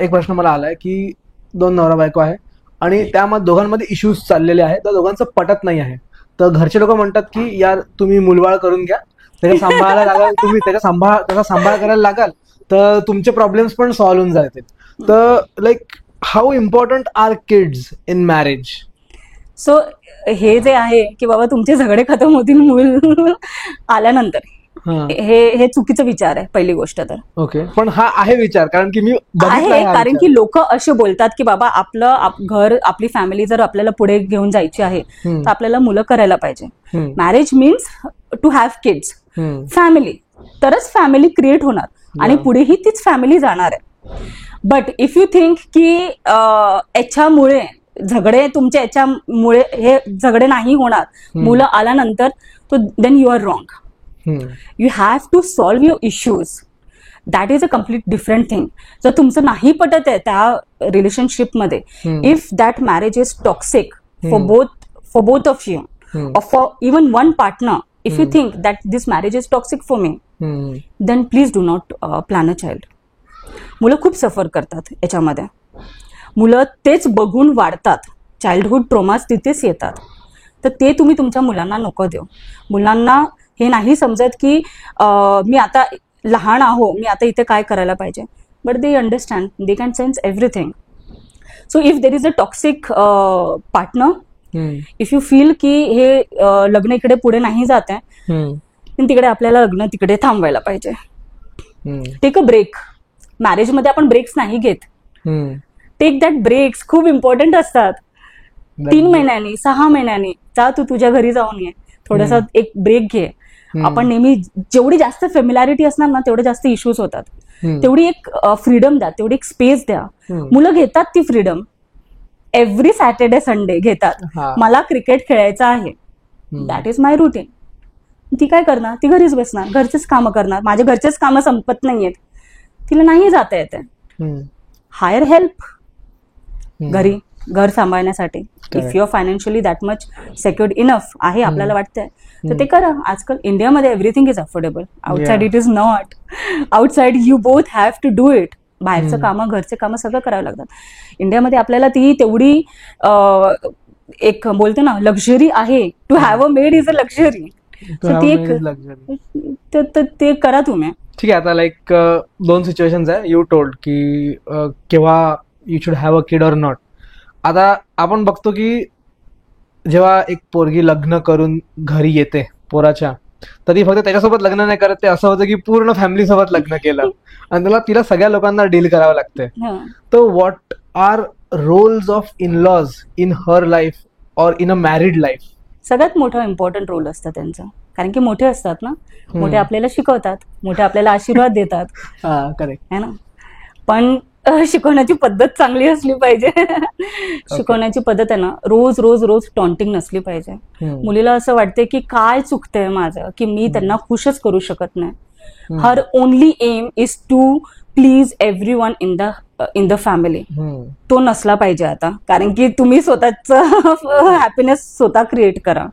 Speaker 1: एक प्रश्न मला आलाय की 2 नवरा बायको आहे आणि त्यामध्ये दोघांमध्ये इश्यूज चाललेले आहेत, तर दोघांचं पटत नाही आहे. तर घरचे लोक म्हणतात की यार तुम्ही मुलबाळ करून घ्या, त्याचा सांभाळायला लागाल, तुम्ही त्याचा सांभाळ करायला लागाल, तर तुमचे प्रॉब्लेम्स पण सॉल्व्ह होऊन जातील. तर like how important are kids in marriage?
Speaker 2: So हे जे आहे की बाबा तुमचे झगडे खतम होतील मूल आल्यानंतर, हे चुकीचा विचार आहे पहिली गोष्ट तर.
Speaker 1: ओके, पण हा आहे विचार, कारण की मी
Speaker 2: आहे, कारण की लोक असे बोलतात की बाबा आपलं घर, आपली फॅमिली जर आपल्याला पुढे घेऊन जायची आहे तर आपल्याला मुलं करायला पाहिजे. Marriage means to have kids, family, तरच फॅमिली क्रिएट होणार आणि पुढेही तीच फॅमिली जाणार आहे. बट इफ यू थिंक की याच्यामुळे झगडे, तुमच्या याच्यामुळे हे झगडे नाही होणार मुलं आल्यानंतर, तो then you are wrong. You have to solve your issues. That is a complete different thing. जर तुमचं नाही पटत आहे त्या रिलेशनशिपमध्ये, if that marriage is toxic for both of you, or for even one partner, if you think that this marriage is toxic for me, then please do not plan a child. मुलं खूप सफर करतात याच्यामध्ये. मुलं तेच बघून वाढतात, childhood traumas तिथेच येतात. तर ते तुम्ही तुमच्या मुलांना नको देऊ. मुलांना हे नाही समजत की मी आता लहान आहो, मी आता इथे काय करायला पाहिजे. But they understand, they can sense everything. So if there is a toxic partner, if you feel की हे लग्न इकडे पुढे नाही जात आहे, तिकडे आपल्याला लग्न तिकडे थांबवायला पाहिजे. Take a break. मॅरेजमध्ये आपण ब्रेक्स नाही घेत. टेक दॅट ब्रेक्स खूप इम्पॉर्टंट असतात. 3 महिन्यांनी 6 महिन्यांनी जा, तू तुझ्या घरी जाऊन ये, थोडासा एक ब्रेक घे. आपण नेहमी जेवढी जास्त फेमिलॅरिटी असणार ना तेवढे जास्त इश्यूज होतात. तेवढी एक फ्रीडम द्या, तेवढी एक स्पेस द्या. मुलं घेतात ती फ्रीडम. एव्हरी सॅटर्डे संडे घेतात, मला क्रिकेट खेळायचं आहे, दॅट इज माय रुटीन. ती काय करणार, ती घरीच बसणार, घरचेच कामं करणार. माझे घरचेच कामं संपत नाहीयेत, तिला नाही जाता येते. हायर हेल्प घरी घर सांभाळण्यासाठी. If you are financially that much secured enough आहे आपल्याला वाटतंय तर ते करा. आजकाल इंडियामध्ये everything is affordable. Outside it is not. Outside you both have to do it. बाहेरचं कामं घरचे कामं सगळं करावं लागतात. इंडियामध्ये आपल्याला ती तेवढी एक बोलते ना लक्झरी आहे. To have a maid is a luxury. ते करा तुम्ही.
Speaker 1: ठीक आहे. आता लाईक 2 सिच्युएशन्स आहे. यू टोल्ड की केव्हा you should have a kid or not. आता आपण बघतो की जेव्हा एक पोरगी लग्न करून घरी येते पोराच्या, तर ती फक्त त्याच्यासोबत लग्न नाही करत. ते असं होतं की पूर्ण फॅमिली सोबत लग्न केलं आणि तिला सगळ्या लोकांना डील करावं लागते. तर what are roles of in laws in her life or in a married life?
Speaker 2: सगळ्यात मोठा इम्पॉर्टंट रोल असतं त्यांचं, कारण की मोठे असतात ना. मोठे आपल्याला शिकवतात, मोठे आपल्याला आशीर्वाद देतात.
Speaker 1: करेक्ट
Speaker 2: है ना. पण शिकवण्याची पद्धत चांगली असली पाहिजे. शिकवण्याची पद्धत आहे ना, रोज रोज रोज टॉन्टिंग नसली पाहिजे. मुलीला असं वाटते की काय चुकतंय माझं की मी त्यांना खुशच करू शकत नाही. Her only aim is to please everyone in the family. तो नसला पाहिजे आता, कारण की तुम्ही स्वतःचं हॅपीनेस स्वतः क्रिएट करा.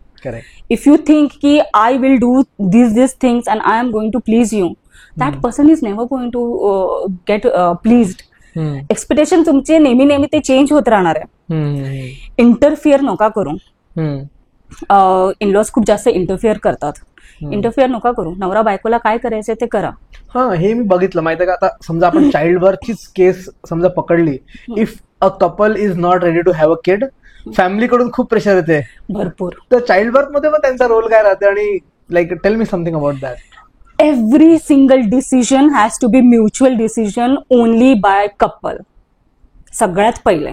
Speaker 2: इफ यू थिंक की I will do this things and I am going to please you, that person is never going to get pleased. Expectation तुमचे नेहमी नेहमी ते चेंज होत राहणार आहे. इंटरफिअर नका करू. इनलॉज खूप जास्त इंटरफिअर करतात. इंटरफिअर नका करू. नवरा बायकोला काय करायचंय ते करा.
Speaker 1: हे मी बघितलं माहितीये का. आता समजा आपण चाइल्ड बर्थचीच केस समजा पकडली. If a couple is not ready to have a kid, फॅमिलीकडून खूप प्रेशर येते
Speaker 2: भरपूर.
Speaker 1: तर चाइल्ड बर्थ मध्ये पण त्यांचा रोल काय राहते? आणि like tell me something about that.
Speaker 2: Every single decision has to be mutual decision only by couple. सगळ्यात पहिले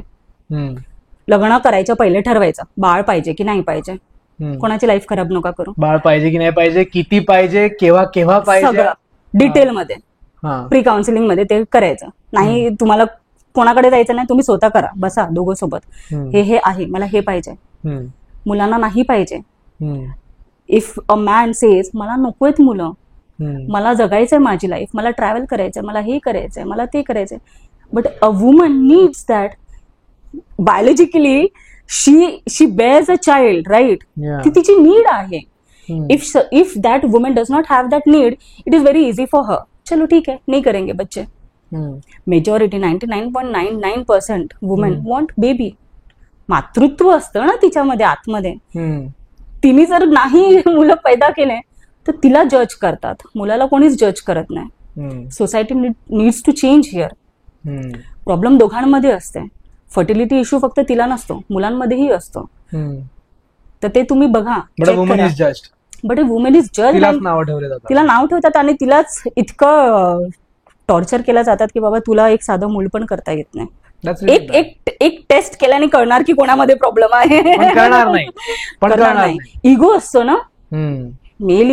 Speaker 2: लग्न करायच्या पहिले ठरवायचं बाळ पाहिजे की नाही पाहिजे. कोणाची लाईफ खराब नका करू.
Speaker 1: बाळ पाहिजे की नाही पाहिजे, किती पाहिजे, केव्हा केव्हा पाहिजे,
Speaker 2: सगळं डिटेलमध्ये प्री काउन्सिलिंग मध्ये ते करायचं. नाही तुम्हाला कोणाकडे जायचं नाही, तुम्ही स्वतः करा. बसा दोघं सोबत. हे आहे, मला हे पाहिजे. मुलांना नाही पाहिजे. इफ अ मॅन सेज मला नकोयत मुलं, मला जगायचंय माझी लाईफ, मला ट्रॅव्हल करायचंय, मला हे करायचंय, मला ते करायचंय, but a woman needs that. Biologically she bears a child, right. ती तिची नीड आहे. If that woman does not have that need, it is very easy for her. चलो ठीक है, नहीं करेंगे बच्चे. Majority 99.99% women want baby. मातृत्व असतं ना तिच्यामध्ये आतमध्ये. तिने जर नाही मुलं पैदा केले तर तिला जज करतात. मुलाला कोणीच जज करत नाही. Society needs to change here. Problem दोघांमध्ये असते. फर्टिलिटी इश्यू फक्त तिला नसतो, मुलांमध्येही असतो. तर ते तुम्ही बघा. बट अ वुमन इज जज. तिला नाव ठेवतात आणि तिलाच इतकं टॉर्चर केलं जातात की बाबा तुला एक साधं मूल पण करता येत नाही. एक टेस्ट केल्याने कळणार की कोणामध्ये प्रॉब्लेम आहे.
Speaker 1: कळणार नाही.
Speaker 2: इगो असतो ना. मेल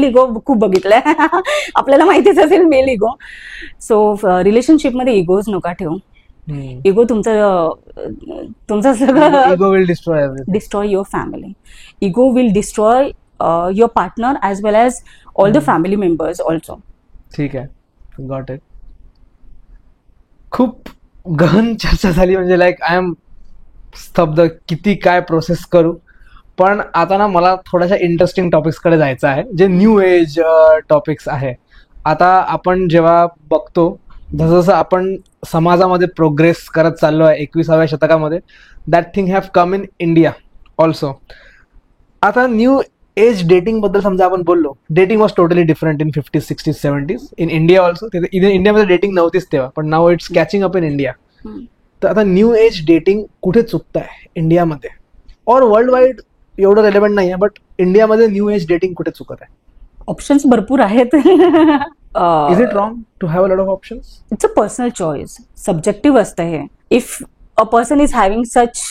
Speaker 2: इगो खूप बघितलंय. आपल्याला माहितीच असेल मेल इगो. सो रिलेशनशिपमध्ये इगोज नका ठेवू. इगो तुमचं सगळं
Speaker 1: ego will
Speaker 2: destroy your family. Ego will destroy your partner as well as all the family members also.
Speaker 1: ठीक आहे, गॉट इट. खूप गहन चर्चा झाली. म्हणजे लाईक आय एम स्तब्ध, किती काय प्रोसेस करू. पण आता ना मला थोड्याशा इंटरेस्टिंग टॉपिक्सकडे जायचं आहे, जे न्यू एज टॉपिक्स आहे. आता आपण जेव्हा बघतो जसं जसं आपण समाजामध्ये प्रोग्रेस करत चाललो आहे 21व्या शतकामध्ये, that thing have come in India also. आता न्यू एज डेटिंग बद्दल समजा आपण बोललो, dating was totally different in 50s, 60s, 70s in India also. इंडियामध्ये डेटिंग नव्हतीच तेव्हा, पण नाव it's catching up in India. तर आता न्यू एज डेटिंग कुठे चुकत आहे इंडियामध्ये और वर्ल्ड वाईड एवढं रेलेव्हंट नाही आहे, बट इंडियामध्ये न्यू एज डेटिंग कुठे चुकत आहे?
Speaker 2: ऑप्शन्स भरपूर आहेत.
Speaker 1: Is it wrong to have a lot of options?
Speaker 2: It's a personal choice, subjective असतं हे. If a person is having such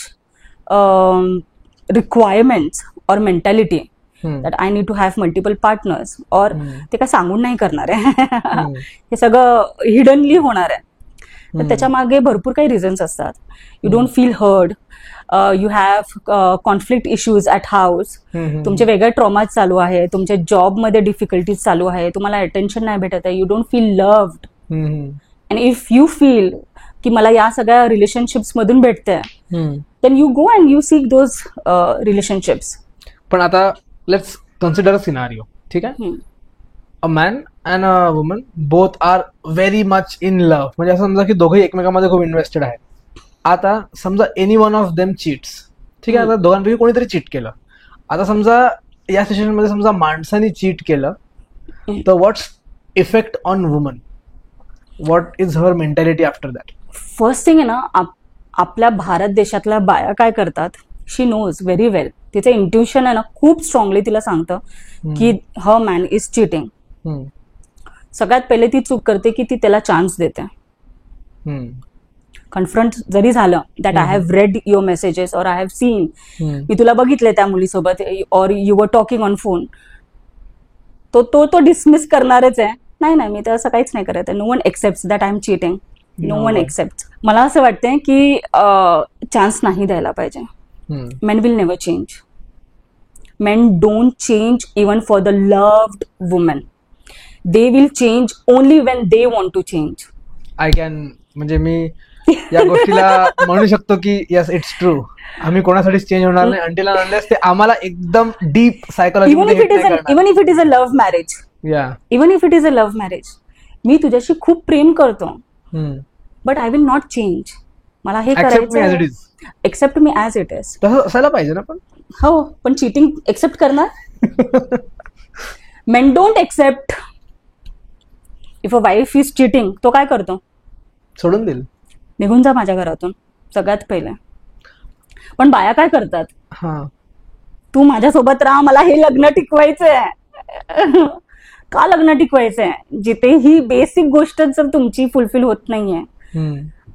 Speaker 2: requirements और mentality that I need to have multiple partners, और ते काय सांगून नाही करणार आहे. हे सगळं हिडनली होणार आहे. तर त्याच्या मागे भरपूर काही रिझन्स असतात. You don't feel heard, you have conflict issues at house, तुमचे वेगळे ट्रॉमाज चालू आहे, तुमच्या जॉबमध्ये डिफिकल्टीज चालू आहे, तुम्हाला अटेन्शन नाही भेटत आहे, you don't feel loved. And if you feel की मला या सगळ्या रिलेशनशिप्स मधून भेटतंय, then you go and you seek those relationships.
Speaker 1: पण आता लेट्स कन्सिडर अ सिनारिओ, ठीक आहे? A man and a woman both are very much in love, म्हणजे असं समजा की दोघंही एकमेकांमध्ये खूप इन्व्हेस्टेड आहेत. आता समजा any one of them cheats, ठीक आहे? आता दोघांपैकी कोणीतरी चीट केलं. आता समजा या सिच्युएशन मध्ये समजा माणसाने चीट केलं, तर what's effect on woman? What is her mentality after that?
Speaker 2: First thing आहे ना, आपल्या भारत देशातल्या बाया काय करतात, शी नोज व्हेरी वेल. तिचं इंट्युशन आहे ना खूप स्ट्रॉंगली तिला सांगतं की हर मॅन इज चिटिंग. सगळ्यात पहिले ती चूक करते की ती त्याला चान्स देते. कन्फ्रंट जरी झालं that I have red your messages और आय हॅव सीन, मी तुला बघितलंय त्या मुलीसोबत, और you were talking on phone, तो डिसमिस करणारच आहे. नाही मी तर असं काहीच नाही करत आहे. No one except that I am cheating, no one except. मला असं वाटतंय की चान्स नाही द्यायला पाहिजे. Men will never change. Men don't change even for the loved woman. They will change only when they want to change.
Speaker 1: I can, म्हणजे मी या गोष्टीला म्हणू शकतो की यस, इट्स ट्रू. आम्ही कोणासाठीच चेंज होणार नाही अंटिल अँड अनलेस ते आम्हाला एकदम deep psychology.
Speaker 2: Even if it is a love marriage.
Speaker 1: Yeah.
Speaker 2: Even if it is a love marriage. मी तुझ्याशी खूप प्रेम करतो, but I will not change. मला हे करायचं. Accept me as it is.
Speaker 1: तसं असायला पाहिजे ना. पण
Speaker 2: हो, पण चिटिंग एक्सेप्ट करणार? Men don't accept. If a wife is cheating, तो काय करतो?
Speaker 1: सोडून देईल,
Speaker 2: निघून जा माझ्या घरातून सगळ्यात पहिले. पण बाया काय करतात? तू माझ्यासोबत राहा, मला हे लग्न टिकवायचंय. का लग्न टिकवायचंय? जिथे ही बेसिक गोष्ट जर तुमची फुलफिल होत नाहीये,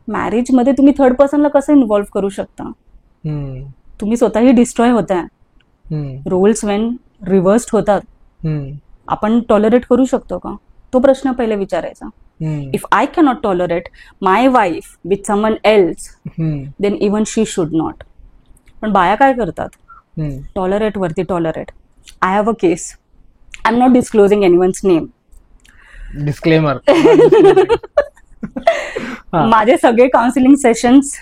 Speaker 2: मॅरेज मध्ये तुम्ही थर्ड पर्सनला कसं इन्व्हॉल्व्ह करू शकता? तुम्ही स्वतःही डिस्ट्रॉय होताय. रोल्स वेन रिव्हर्स्ड होतात, आपण टॉलरेट करू शकतो का? तो प्रश्न पहिले विचारायचा. If I cannot tolerate my wife with someone else, then even she should not. पण बाया काय करतात? टॉलरेट वरती tolerate. I have a case. I am not disclosing anyone's name.
Speaker 1: Disclaimer.
Speaker 2: माझे सगळे काउन्सिलिंग सेशन्स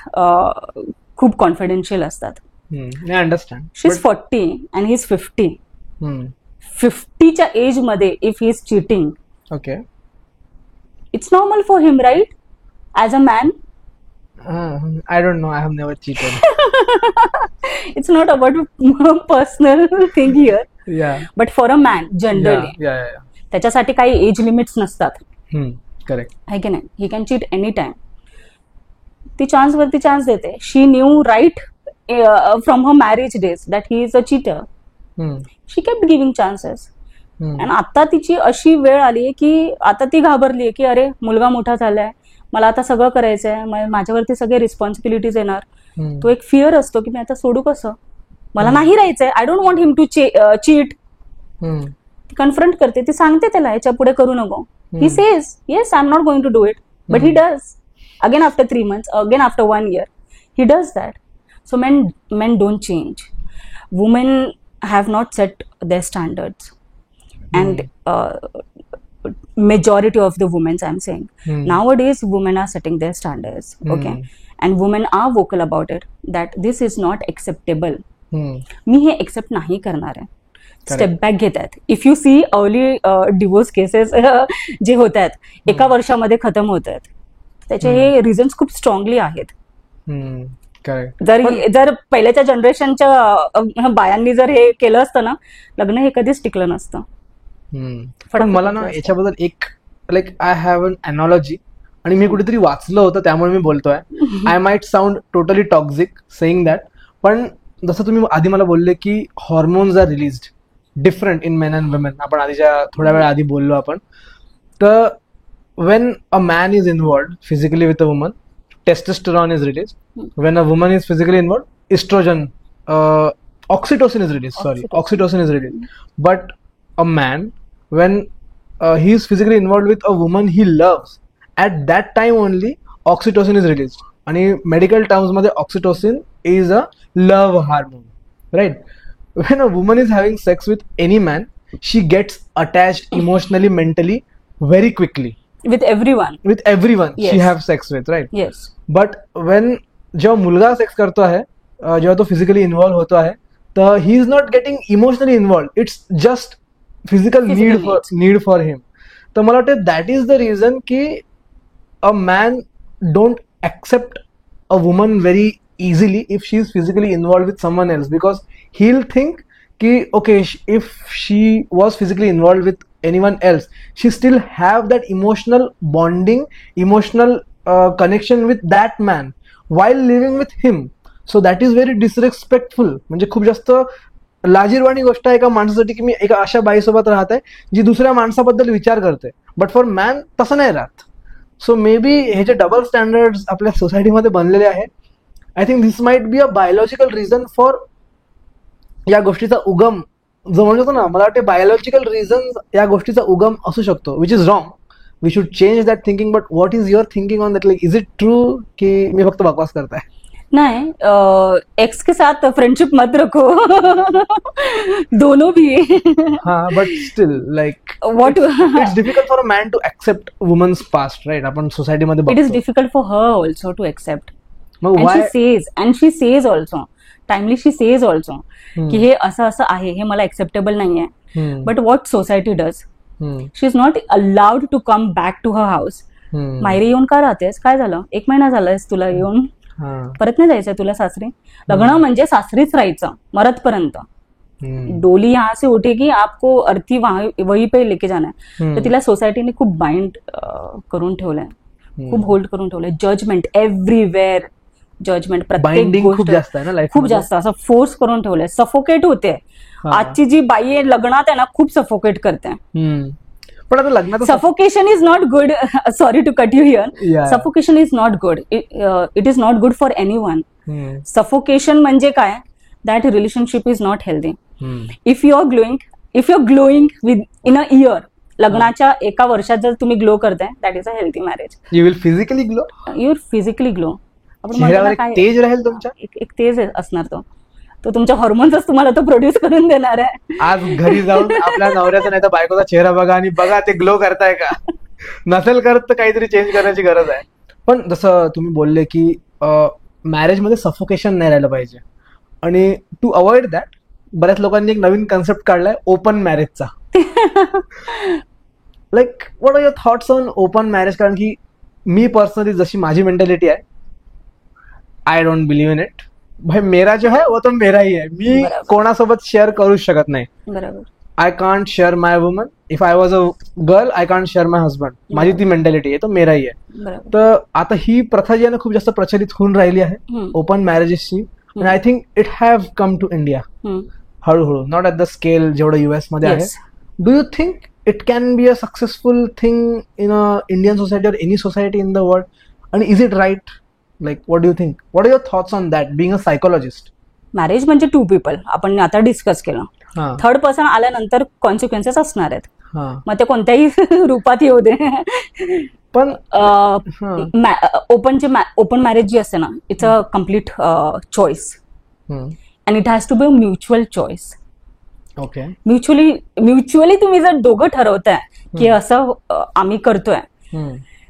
Speaker 2: खूप कॉन्फिडेन्शियल असतात.
Speaker 1: I understand.
Speaker 2: She is 40 and he is 50. 50च्या एज मध्ये if he is cheating,
Speaker 1: okay,
Speaker 2: it's normal for him, right? As a man,
Speaker 1: I don't know. I have never cheated.
Speaker 2: It's not about personal thing here.
Speaker 1: Yeah.
Speaker 2: But for a man, generally.
Speaker 1: Yeah.
Speaker 2: त्याच्यासाठी काही age limits नसतात.
Speaker 1: Correct
Speaker 2: आहे की नाही? He can cheat any time. ती chance वरती chance देते. She knew right from her marriage days that he is a cheater. She kept giving chances. आणि आता तिची अशी वेळ आली की आता ती घाबरली की अरे मुलगा मोठा झालाय, मला आता सगळं करायचंय, माझ्यावरती सगळे रिस्पॉन्सिबिलिटीज येणार. तो एक फिअर असतो की मी आता सोडू कसं, मला नाही राहायचंय, I don't want him to cheat. ती कन्फ्रंट करते, ती सांगते त्याला याच्या पुढे करू नको. He says yes I am not going to do it, but he does again after 3 months, again after 1 year, he does that. So men don't change. Women have not set their standards, and majority of the women, I'm saying, nowadays women are setting their standards, okay, and women are vocal about it that this is not acceptable. मी हे accept नाही करणार आहे. Step back घेत आहेत. If you see early divorce cases जे होत आहेत 1 वर्षामध्ये खतम होत आहेत, त्याचे हे रिझन्स खूप स्ट्रॉंगली आहेत. जर पहिल्याच्या जनरेशनच्या बायांनी जर हे केलं असतं ना, लग्न हे कधीच टिकलं नसतं.
Speaker 1: पण मला ना याच्याबद्दल एक आय हॅव अन अनॉलॉजी आणि मी कुठेतरी वाचलं होतं त्यामुळे मी बोलतोय. I might sound totally toxic saying that, पण जसं तुम्ही आधी मला बोलले की hormones are released different in men and women, आपण आधीच्या थोड्या वेळा आधी बोललो आपण. तर when a man is involved physically with a woman, testosterone is released. When a woman is physically involved, estrogen, oxytocin is released. Oxytocin is released. But a man, when he is physically involved with a woman he loves, at that time only oxytocin is released. आणि medical terms मध्ये oxytocin is a love hormone, right? When a woman is having sex with any man, she gets attached emotionally, mentally, very quickly.
Speaker 2: With everyone.
Speaker 1: Yes. She have sex with, right?
Speaker 2: Yes.
Speaker 1: But when जेव्हा मुलगा sex करतो आहे, जेव्हा तो physically involve होतो आहे, तर he is not getting emotionally involve, it's just physical need for him. तर मला वाटतं दॅट इज द रिझन की a man don't accept a woman very easily if she is physically involve with someone else, because he will think की okay, if she was physically involve with anyone else, she still have that emotional bonding, emotional connection with that man while living with him. So that is very disrespectful. म्हणजे खूप जास्त लाजिरवाणी गोष्ट आहे एका माणसासाठी की मी एका अशा बाईसोबत राहत आहे जी दुसऱ्या माणसाबद्दल विचार करते, बट फॉर मॅन तसं नाही राहत. सो मे बी हे जे डबल स्टँडर्ड्स आपल्या सोसायटीमध्ये बनलेले आहे, I think this might be a biological reason for या गोष्टीचा उगम जो म्हणतो ना, मला वाटते बायोलॉजिकल रिझन या गोष्टीचा उगम असू शकतो, which is wrong. We should change that thinking. But what is your thinking on that? Like is it true की मी फक्त बकवास करताय?
Speaker 2: नहीं, एक्स के साथ फ्रेंडशिप मत रखो. दोनों भी.
Speaker 1: हाँ, but still like
Speaker 2: what
Speaker 1: it's difficult for a man to accept woman's past, right? आपण सोसायटी मध्ये
Speaker 2: it is difficult for her also to accept.
Speaker 1: मग
Speaker 2: and she says also timely she says also की हे असं असं आहे, हे मला एक्सेप्टेबल नाही आहे. But what society does, she is not allowed to come back to her house. माहेरी येऊन का राहतेस? काय झालं? 1 महिना झालायस तुला येऊन, परत नाही जायचंय तुला सासरी? लग्न म्हणजे सासरीच राहायचं मरतपर्यंत. डोली यहाँ से उठेगी, आपको अर्थी वही पे लेके जाना है. तर तिला सोसायटीने खूप बाइंड करून ठेवलंय, खूप होल्ड करून ठेवलंय. जजमेंट एव्हरीवेअर, जजमेंट प्रत्येक गोष्ट खूप जास्त असं फोर्स करून ठेवलंय. सफोकेट होते. आजची जी बाई आहे लग्नात आहे ना, खूप सफोकेट करते.
Speaker 1: पण आता लग्नात
Speaker 2: suffocation is not good. Sorry to cut you here. Suffocation is not good. It is not good for anyone. Suffocation म्हणजे काय? That relationship is not healthy. If you are glowing within a year, लग्नाच्या एका वर्षात जर तुम्ही glow करताय, that is a healthy marriage.
Speaker 1: You will physically glow.
Speaker 2: You will physically glow.
Speaker 1: तेज राहील तुमच्या,
Speaker 2: एक तेज असणार तो तुमच्या हॉर्मोन्सच तुम्हाला तो प्रोड्यूस करून देणार आहे.
Speaker 1: आज घरी जाऊन आपल्या नवऱ्याचा नाही तर बायकोचा चेहरा बघा आणि बघा ते ग्लो करताय का. नसेल करत तर काहीतरी चेंज करण्याची गरज आहे. पण जसं तुम्ही बोलले की मॅरेजमध्ये सफोकेशन नाही राहिलं पाहिजे, आणि टू अवॉइड दॅट बऱ्याच लोकांनी एक नवीन कन्सेप्ट काढलाय ओपन मॅरेजचा. Like what are your thoughts on open marriage? कारण की मी पर्सनली जशी माझी मेंटॅलिटी आहे, I don't believe in it. भाई मेरा जो है वो तो मेरा ही है. मी कोणासोबत शेअर करू शकत नाही. I can't share my woman. If I was a girl I can't share my husband. माझी ती मेंटॅलिटी आहे, तो मेरा ही आहे. तर आता ही प्रथा जी आहे ना खूप जास्त प्रचलित होऊन राहिली आहे ओपन मॅरेजेसची. आणि I think it have come to India हळूहळू, नॉट ॲट द स्केल जेवढं US मध्ये आहे. Do you think it can be a successful thing in a Indian society और any society in the world? आणि is it right? Like, what do you think? What are your thoughts on that, being a psychologist?
Speaker 2: Marriage म्हणजे 2 people. आपण आता discuss केलं. Third person आल्यानंतर consequences असणार आहेत. मग ते कोणत्याही रूपात येऊ दे.
Speaker 1: पण
Speaker 2: ओपन मॅरेज जी असते ना, it's a complete choice, and it has to be mutual choice.
Speaker 1: Okay.
Speaker 2: Mutually तुम्ही जर दोघं ठरवताय की असं आम्ही करतोय,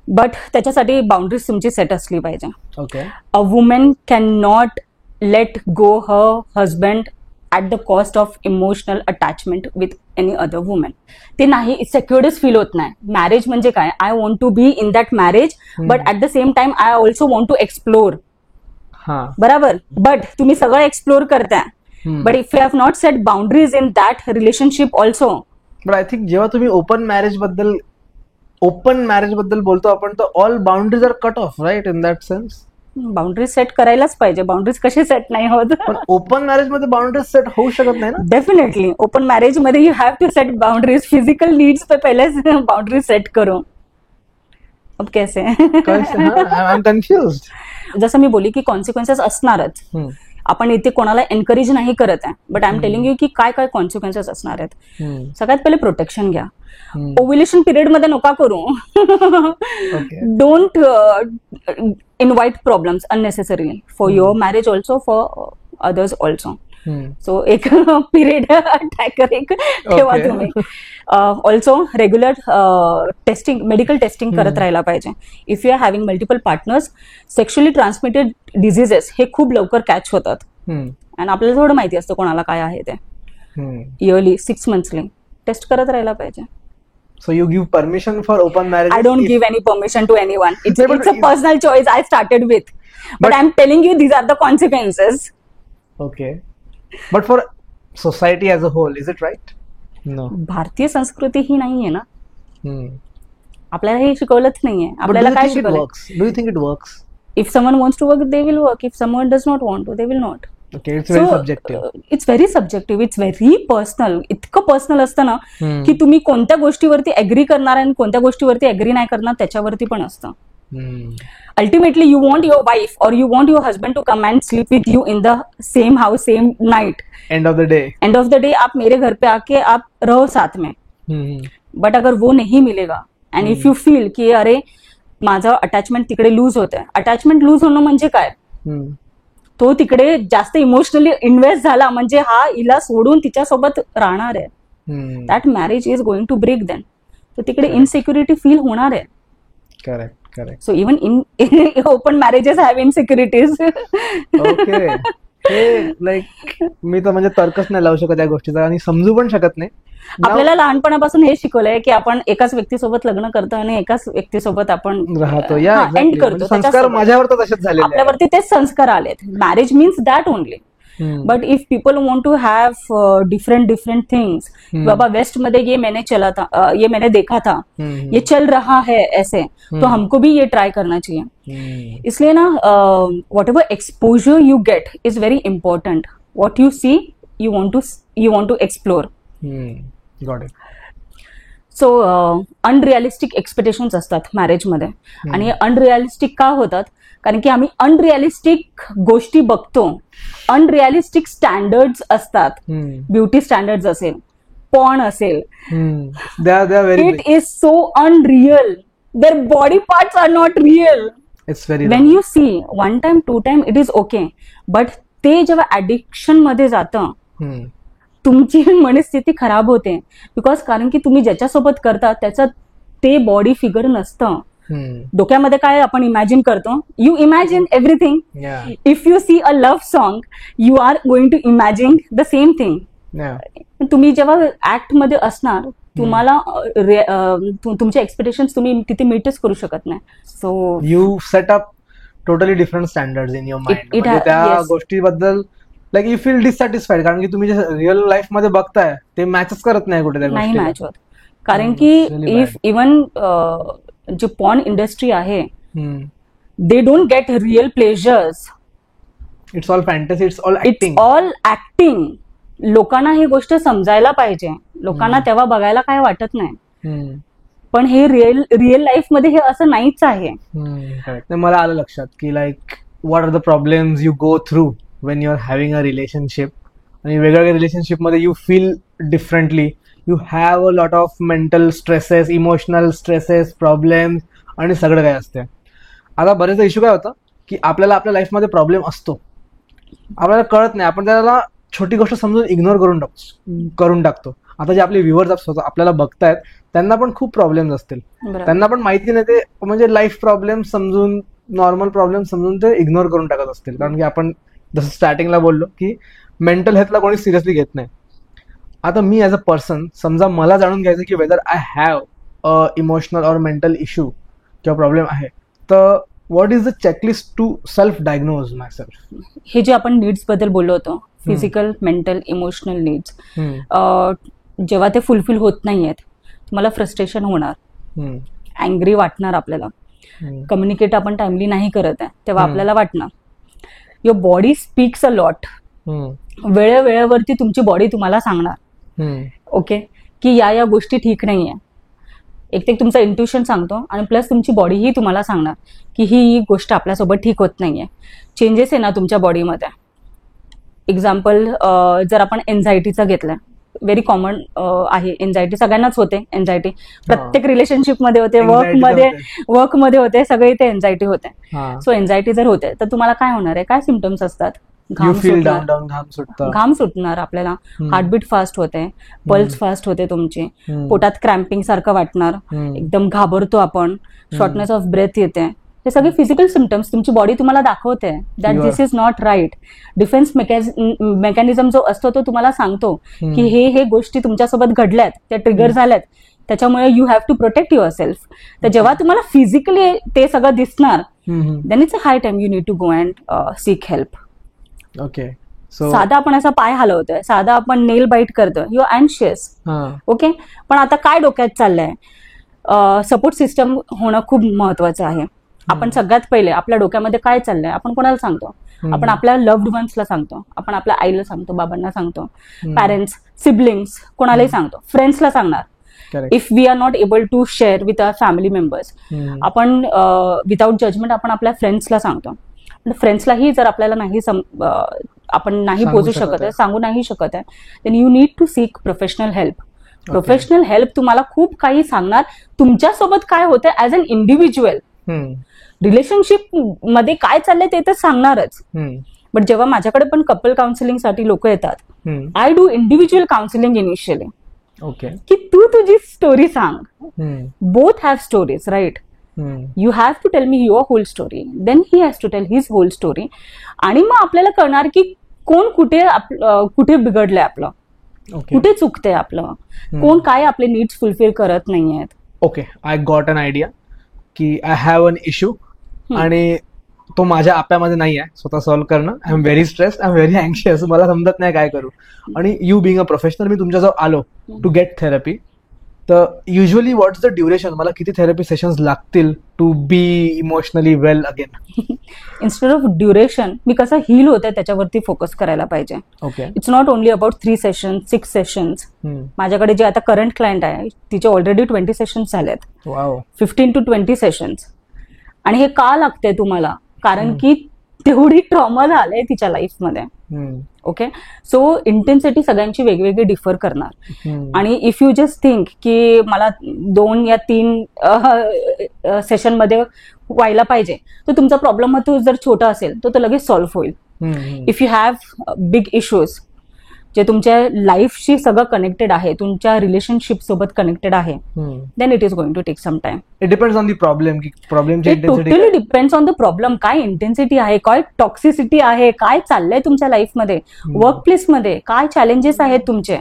Speaker 2: बट त्याच्यासाठी बाउंड्रीज तुमची सेट असली पाहिजे.
Speaker 1: Okay.
Speaker 2: A woman can not let go her husband at the cost of emotional attachment with any other woman. ते नाही, सेक्युअर्डच फील होत नाही. मॅरेज म्हणजे काय? I want to be in that marriage, but at the same time I also want to explore. बरोबर. But तुम्ही सगळं एक्सप्लोर करताय, but if you have not set boundaries in that relationship also.
Speaker 1: But I think जेव्हा तुम्ही open marriage बद्दल open marriage बद्दल बोलतो आपण, तर all boundaries are cut off, right, in that sense.
Speaker 2: Boundaries set करायलाच पाहिजे. बाउंड्रीज कसे सेट नाही होत.
Speaker 1: पण ओपन मॅरेज मध्ये बाउंड्रीज सेट होऊ शकत नाही ना.
Speaker 2: डेफिनेटली ओपन मॅरेज मध्ये you have to set boundaries. Physical needs पे पहले बाउंड्रीज सेट करो. अब कैसे?
Speaker 1: I am confused.
Speaker 2: जसं मी बोली की कॉन्सिक्वेन्सेस असणारच. आपण इथे कोणाला एनकरेज नाही करत आहे, but I am telling you की काय काय कॉन्सिक्वेन्सेस असणार आहेत. सगळ्यात पहिले प्रोटेक्शन घ्या. ओव्युलेशन पिरियड मध्ये नका करू. Don't invite problems unnecessarily for your marriage also, for others also. So एक पिरियड ट्रॅकर एक ठेवा तुम्ही. Also regular testing, medical testing करत राहायला पाहिजे. If you are having multiple partners, sexually transmitted diseases हे खूप लवकर कॅच होतात. आणि आपल्याला थोडं माहिती असतं कोणाला काय आहे ते. इयरली 6 मंथ्सली टेस्ट करत राहायला पाहिजे.
Speaker 1: So you give permission for open marriage?
Speaker 2: I don't give any permission to anyone. It's a personal choice I started with. But I'm telling you, these are the consequences.
Speaker 1: Okay. But for society as a whole, is it right? No.
Speaker 2: भारतीय संस्कृती ही नाहीये ना. आपल्याला हे शिकवलंच नाहीये. आपल्याला काय शिकवलं?
Speaker 1: Do you think it works?
Speaker 2: If someone wants to work, they will work. If someone does not want to, they will not.
Speaker 1: Okay, it's very subjective.
Speaker 2: It's very subjective. It's very personal. इतकं personal असतं ना की तुम्ही कोणत्या गोष्टीवरती agree करणार आणि कोणत्या गोष्टीवरती अग्री नाही करणार त्याच्यावरती पण असतं. Ultimately, you want your wife or you want your husband to come and sleep with you in the same house, same night.
Speaker 1: End of the day.
Speaker 2: End of the day, आप मेरे घर पे आके आप रहो साथ में. बट अगर वो नहीं मिलेगा and if you feel की अरे माझं अटॅचमेंट तिकडे लूज होत आहे. अटॅचमेंट लूज होणं म्हणजे काय? तो तिकडे जास्त इमोशनली इन्व्हेस्ट झाला म्हणजे हा हिला सोडून तिच्यासोबत राहणार आहे. That marriage is going to break then. तर तिकडे इनसिक्युरिटी फील होणार आहे.
Speaker 1: Correct, correct.
Speaker 2: So even in open marriages have insecurities.
Speaker 1: Okay. हे लाईक मी तर म्हणजे तर्कच नाही लावू शकत या गोष्टीचा आणि समजू पण शकत नाही.
Speaker 2: आपल्याला लहानपणापासून हे शिकवलंय की आपण एकाच व्यक्तीसोबत लग्न करतो आणि एकाच व्यक्तीसोबत आपण
Speaker 1: राहतो,
Speaker 2: एंड करतो.
Speaker 1: संस्कार माझ्यावर तर तसेच झाले,
Speaker 2: आपल्यावरती तेच संस्कार आलेत. Marriage means that only. But if people want to have different things, बाबा वेस्ट मध्ये ये मैंने चला था, ये मैंने देखा था, ये चल रहा है ऐसे, तो हमको भी ये ट्राई करना चाहिए. इसलिए ना whatever exposure you get is very important. What you see you want to explore.
Speaker 1: Got it.
Speaker 2: So unrealistic expectations असतात मॅरेजमध्ये. आणि अनरिअलिस्टिक का होतात? कारण की आम्ही अनरिअलिस्टिक गोष्टी बघतो. अनरिअलिस्टिक स्टँडर्ड्स असतात. ब्युटी स्टँडर्ड्स असेल, पॉर्न असेल. It is so unreal. Their body parts are not real. When you see 1 time 2 time it is okay. But ते जेव्हा ऍडिक्शन मध्ये जातं तुमची मनस्थिती खराब होते. बिकॉज कारण की तुम्ही ज्याच्यासोबत करता त्याचं ते बॉडी फिगर नसतं. डोक्यामध्ये काय आपण इमॅजिन करतो? You imagine everything. If you see a love song you are going to imagine the same thing. तुम्ही जेव्हा ऍक्ट मध्ये असणार तुम्हाला तुमचे एक्सपेक्टेशन्स तुम्ही तिथे मीटच करू शकत नाही. So
Speaker 1: you set up totally different standards in your mind. त्या गोष्टीबद्दल लाईक यू फील डिससॅटिस्फाईड कारण की तुम्ही जे रिअल लाईफ मध्ये बघताय ते मॅचच करत नाही कुठे.
Speaker 2: नाही मॅच होत. कारण की इफ इवन जे पॉर्न इंडस्ट्री आहे they don't get real pleasures.
Speaker 1: It's all fantasy. It's
Speaker 2: all acting. लोकांना ही गोष्ट समजायला पाहिजे. लोकांना तेव्हा बघायला काय वाटत नाही. पण हे रिअल लाईफ मध्ये हे असं नाहीच आहे.
Speaker 1: मला आलं लक्षात की like what are the problems you go through when you are having a relationship. आणि वेगवेगळ्या रिलेशनशिप मध्ये you feel differently. You have a lot of mental stresses, emotional stresses, problems आणि सगळं काय असते. आता बरेचदा इश्यू काय होतं की आपल्याला आपल्या लाईफमध्ये प्रॉब्लेम असतो, आपल्याला कळत नाही, आपण त्याला छोटी गोष्ट समजून इग्नोर करून टाकतो. आता जे आपले व्ह्युअर्स असतात आपल्याला बघतायत त्यांना पण खूप प्रॉब्लेम्स असतील. त्यांना पण माहिती नाही ते म्हणजे लाईफ प्रॉब्लेम समजून, नॉर्मल प्रॉब्लेम समजून ते इग्नोर करून टाकत असतील. कारण की आपण जसं स्टार्टिंगला बोललो की मेंटल हेल्थला कोणी सिरियसली घेत नाही. आता मी ॲज अ पर्सन समजा मला जाणून घ्यायचं की whether I have a emotional or mental issue किंवा प्रॉब्लेम आहे, तर what is the checklist to self diagnose myself?
Speaker 2: हे जे आपण नीड्स बद्दल बोललो होतो, फिजिकल, मेंटल, इमोशनल नीड्स, जेव्हा ते फुलफिल होत नाहीयेत तुम्हाला फ्रस्ट्रेशन होणार. अँग्री वाटणार आपल्याला, कम्युनिकेट आपण टाइमली नाही करत आहे तेव्हा आपल्याला वाटणार. Your body speaks a lot. वेळेवरती तुमची बॉडी तुम्हाला सांगणार ओके की या गोष्टी ठीक नाहीये. एक ते तुमचं इंट्युशन सांगतो आणि प्लस तुमची बॉडीही तुम्हाला सांगणार की ही गोष्ट आपल्यासोबत ठीक होत नाहीये. चेंजेस आहे ना तुमच्या बॉडीमध्ये. एक्झाम्पल जर आपण एन्झायटीचा घेतलाय, व्हेरी कॉमन आहे एन्झायटी, सगळ्यांनाच होते एन्झायटी, प्रत्येक रिलेशनशिपमध्ये होते, वर्कमध्ये होते, सगळे इथे एन्झायटी होते. सो एन्झायटी जर होते तर तुम्हाला काय होणार आहे, काय सिम्पटम्स असतात, घाम सुटणार आपल्याला, हार्टबीट फास्ट होते, पल्स फास्ट होते तुमची, पोटात क्रॅम्पिंग सारखं वाटणार, एकदम घाबरतो आपण, शॉर्टनेस ऑफ ब्रेथ येते. हे सगळे फिजिकल सिम्पटम्स तुमची बॉडी तुम्हाला दाखवते that this is not right. Defence mechanism जो असतो तो तुम्हाला सांगतो की हे गोष्टी तुमच्यासोबत घडल्यात, त्या ट्रिगर झाल्यात, त्याच्यामुळे you have to protect yourself. तर जेव्हा तुम्हाला फिजिकली ते सगळं दिसणार then it's a high time you need to go and seek help.
Speaker 1: Okay.
Speaker 2: साधा आपण असा पाय हलवतोय, साधा आपण नेल बाईट करतोय, यू आर अँशियस ओके. पण आता काय डोक्यात चाललंय, सपोर्ट सिस्टम होणं खूप महत्वाचं आहे. आपण सगळ्यात पहिले आपल्या डोक्यामध्ये काय चाललंय आपण कोणाला सांगतो, आपण आपल्या लव्ड वन्सला सांगतो, आपण आपल्या आईला सांगतो, बाबांना सांगतो, पॅरेंट्स, सिबलिंग्स, कोणालाही सांगतो, फ्रेंड्सला सांगणार. If we are not able to share with our family members, आपण विदाउट जजमेंट आपण आपल्या फ्रेंड्सला सांगतो. फ्रेंड्सलाही जर आपल्याला नाही आपण नाही पोहोचू शकत आहे, सांगू नाही शकत आहे, then you need to seek professional help. Professional help तुम्हाला खूप काही सांगणार, तुमच्यासोबत काय होतं ऍज अन इंडिव्हिज्युअल, रिलेशनशिप मध्ये काय चाललंय ते तर सांगणारच. बट जेव्हा माझ्याकडे पण कपल काउन्सिलिंगसाठी लोक येतात, I do individual counselling initially.
Speaker 1: Okay.
Speaker 2: की तू तुझी स्टोरी सांग. Both have stories right. You have to tell me your whole story, then he has to tell his whole story. आणि मग आपल्याला कळणार की कोण कुठे बिघडलंय आपलं, कुठे चुकतंय आपलं, कोण काय आपले नीड्स फुलफिल करत नाहीयेत.
Speaker 1: Okay, I got an idea की आय हॅव अन इश्यू आणि तो माझ्या आप्यामध्ये नाही आहे स्वतः सॉल्व्ह करणं. I am very stressed, I am very anxious, मला समजत नाही काय करू. आणि यू बिंग अ प्रोफेशनल, मी तुमच्याजवळ आलो टू गेट थेरपी. तर युजली व्हॉट्स द ड्युरेशन, मला किती थेरपी सेशन्स लागतील to be emotionally well again?
Speaker 2: Instead of duration मी कसं हील होतंय त्याच्यावरती फोकस करायला पाहिजे.
Speaker 1: Okay.
Speaker 2: It's not only about 3 sessions 6 sessions. माझ्याकडे जे आता करंट क्लायंट आहे तिचे ऑलरेडी 20 सेशन्स झालेत. 15 to 20 सेशन्स. आणि हे का लागतंय तुम्हाला, कारण की तेवढी ट्रॉमा झाले तिच्या लाईफमध्ये. ओके. सो इंटेन्सिटी सगळ्यांची वेगवेगळी डिफर करणार. आणि इफ यू जस्ट थिंक की मला 2 या 3 सेशन मध्ये व्हायला पाहिजे, तर तुमचा प्रॉब्लेम तो जर छोटा असेल तर तो लगेच सॉल्व्ह होईल. If you have big issues जे तुमच्या लाईफशी सगळं कनेक्टेड आहे, तुमच्या रिलेशनशिप सोबत कनेक्टेड आहे, then it is going to take some time.
Speaker 1: It depends on the problem.
Speaker 2: Totally depends on the problem. काय इंटेन्सिटी आहे, काय टॉक्सिसिटी आहे, काय चाललंय तुमच्या लाईफमध्ये, वर्क प्लेसमध्ये काय चॅलेंजेस आहेत तुमचे.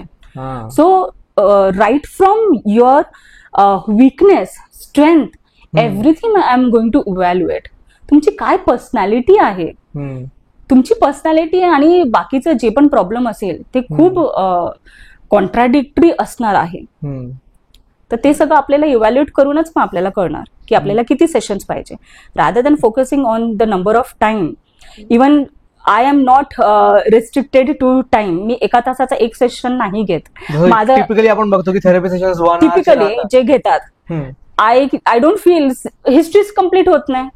Speaker 2: So right from your weakness, strength, everything I am going to evaluate. तुमची काय पर्सनॅलिटी आहे, तुमची पर्सनॅलिटी आणि बाकीचं जे पण प्रॉब्लेम असेल ते खूप कॉन्ट्राडिक्टरी असणार आहे. तर ते सगळं आपल्याला इव्हॅल्युएट करूनच मग आपल्याला कळणार की आपल्याला किती सेशन्स पाहिजे, rather than focusing on the number of time. Even I am not restricted to time. मी 1 तासाचा एक सेशन नाही घेत. माझं
Speaker 1: टिपिकली आपण बघतो की थेरपी सेशन्स
Speaker 2: टिपिकली जे घेतात, I don't feel histories complete होत नाही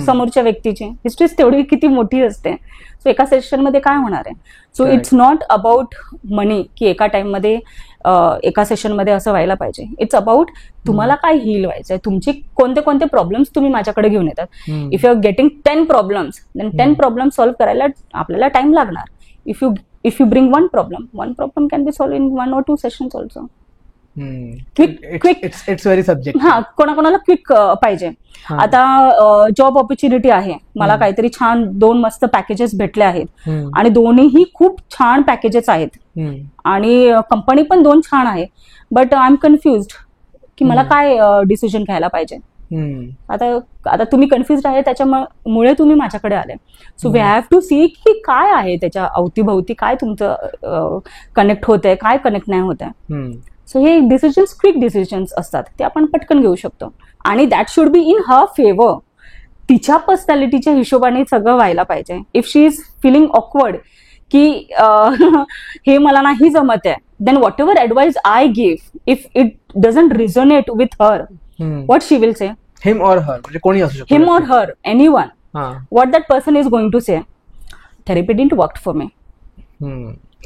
Speaker 2: समोरच्या व्यक्तीची. हिस्ट्रीज तेवढी किती मोठी असते. सो एका सेशन मध्ये काय होणार आहे. सो इट्स नॉट अबाउट मनी की एका टाइम मध्ये एका सेशन मध्ये असं व्हायला पाहिजे. इट्स अबाउट तुम्हाला काय हील व्हायचंय, तुमचे कोणते कोणते प्रॉब्लेम्स तुम्ही माझ्याकडे घेऊन येतात. If you are getting 10 problems, then 10 problems solve करायला आपल्याला टाइम लागणार. If you bring one problem can be solved in 1 or 2 sessions also. Quick.
Speaker 1: It's very subject.
Speaker 2: कोणाकोणाला क्विक पाहिजे. आता जॉब ऑपॉर्च्युनिटी आहे, मला काहीतरी छान 2 मस्त पॅकेजेस भेटले आहेत आणि दोन्हीही खूप छान पॅकेजेस आहेत आणि कंपनी पण 2 छान आहे. बट आय एम कन्फ्युज्ड की मला काय डिसिजन घ्यायला पाहिजे. आता तुम्ही कन्फ्युज आहे, त्याच्यामुळे तुम्ही माझ्याकडे आले. So we have to see की काय आहे त्याच्या अवतीभवती, काय तुमचं कनेक्ट होत आहे, काय कनेक्ट नाही होत आहे. सो हे डिसिजन्स क्विक डिसिजन्स असतात, ते आपण पटकन घेऊ शकतो आणि that should be in her favour. तिच्या पर्सनॅलिटीच्या हिशोबाने सगळं व्हायला पाहिजे. If she is feeling awkward की हे मला नाही जमत आहे, then what ever advice I give, if it doesn't resonate with her, what she will say,
Speaker 1: him or her, म्हणजे कोणी असू शकतो,
Speaker 2: him or her, anyone, what that person is going to say, therapy didn't work for me.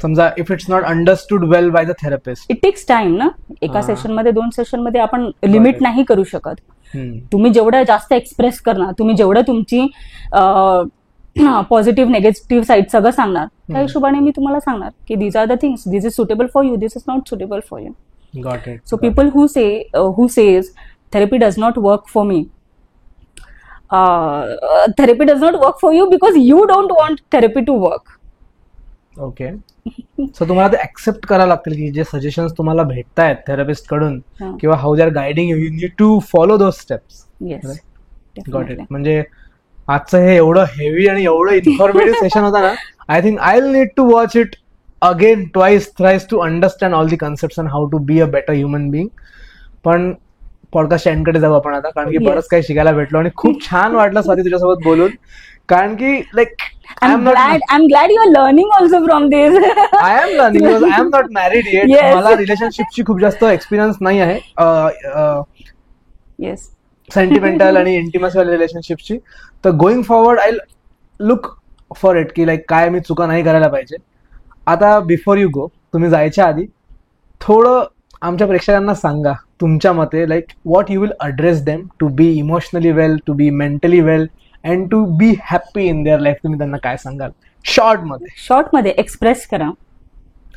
Speaker 1: समजा if it's not understood well by the therapist,
Speaker 2: it takes time ना. एका session मध्ये 2 session मध्ये आपण लिमिट नाही करू शकत. तुम्ही जेवढं जास्त एक्सप्रेस करणार, तुम्ही जेवढं तुमची पॉझिटिव्ह निगेटिव्ह साईड सगळं सांगणार, त्या हिशोबाने मी तुम्हाला सांगणार की these are the things, this is suitable for you, this is not suitable for you.
Speaker 1: Got it.
Speaker 2: So people who says therapy does not work for me, therapy does not work for you because you don't want therapy to work.
Speaker 1: Okay. So तुम्हाला ते accept करायला लागतील की जे suggestions तुम्हाला भेटतायत therapist कडून किंवा how they are guiding you, you need to follow those steps.
Speaker 2: Yes.
Speaker 1: Got it. म्हणजे आजचं हे एवढं हेवी आणि एवढं इन्फॉर्मेटिव्ह सेशन होता ना, I think I will need to watch it again twice thrice to understand all the concepts and how to be a better human being. पण पॉडकास्टच्या एंडकडे जाऊ आपण आता, कारण की बरंच काही शिकायला भेटलो आणि खूप छान वाटलं स्वाती तुझ्यासोबत बोलून, कारण की like
Speaker 2: I'm glad you are learning also from this.
Speaker 1: I am learning because I am not married yet.
Speaker 2: Yes.
Speaker 1: मला रिलेशनशिपची खूप जास्त एक्सपिरियन्स नाही आहे.
Speaker 2: Yes.
Speaker 1: सेंटिमेंटल आणि इंटिमसी वाल्या रिलेशनशिपची. तर going forward I look for it की लाईक काय मी चुका नाही करायला पाहिजे. आता बिफोर यू गो, तुम्ही जायच्या आधी थोडं आमच्या प्रेक्षकांना सांगा तुमच्या मते, like what you will address them to be emotionally well, to be mentally well and to be happy in their life. तुम्ही त्यांना काय सांगाल शॉर्टमध्ये? एक्सप्रेस करा.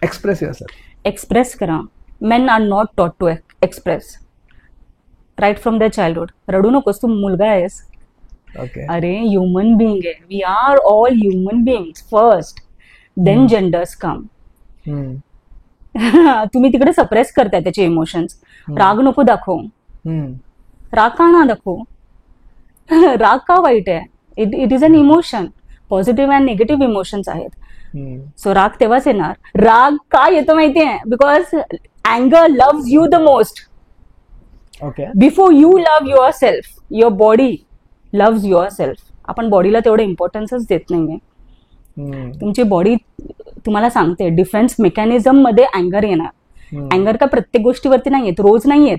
Speaker 1: Express yourself.
Speaker 2: एक्सप्रेस करा. Men are not taught to express right from their childhood. रडू नकोस, तू मुलगा आहेस.
Speaker 1: ओके.
Speaker 2: अरे ह्युमन बिंग आहे, we are all human beings first, then genders come. तुम्ही तिकडे सप्रेस करताय त्याचे इमोशन्स. राग नको दाखवू. राग का ना दाखवू? राग का वाईट आहे? It is an emotion. Positive and negative emotions आहेत. सो राग तेव्हाच येणार. राग का येतो माहितीये? बिकॉज अँगर loves you the most.
Speaker 1: Okay.
Speaker 2: Before you love your self, your body loves your self. आपण बॉडीला तेवढं इम्पॉर्टन्सच देत नाहीये. तुमची बॉडी तुम्हाला सांगते डिफेन्स मेकॅनिझम मध्ये अँगर येणार. अँगर का प्रत्येक गोष्टीवरती नाही येत, रोज नाही येत,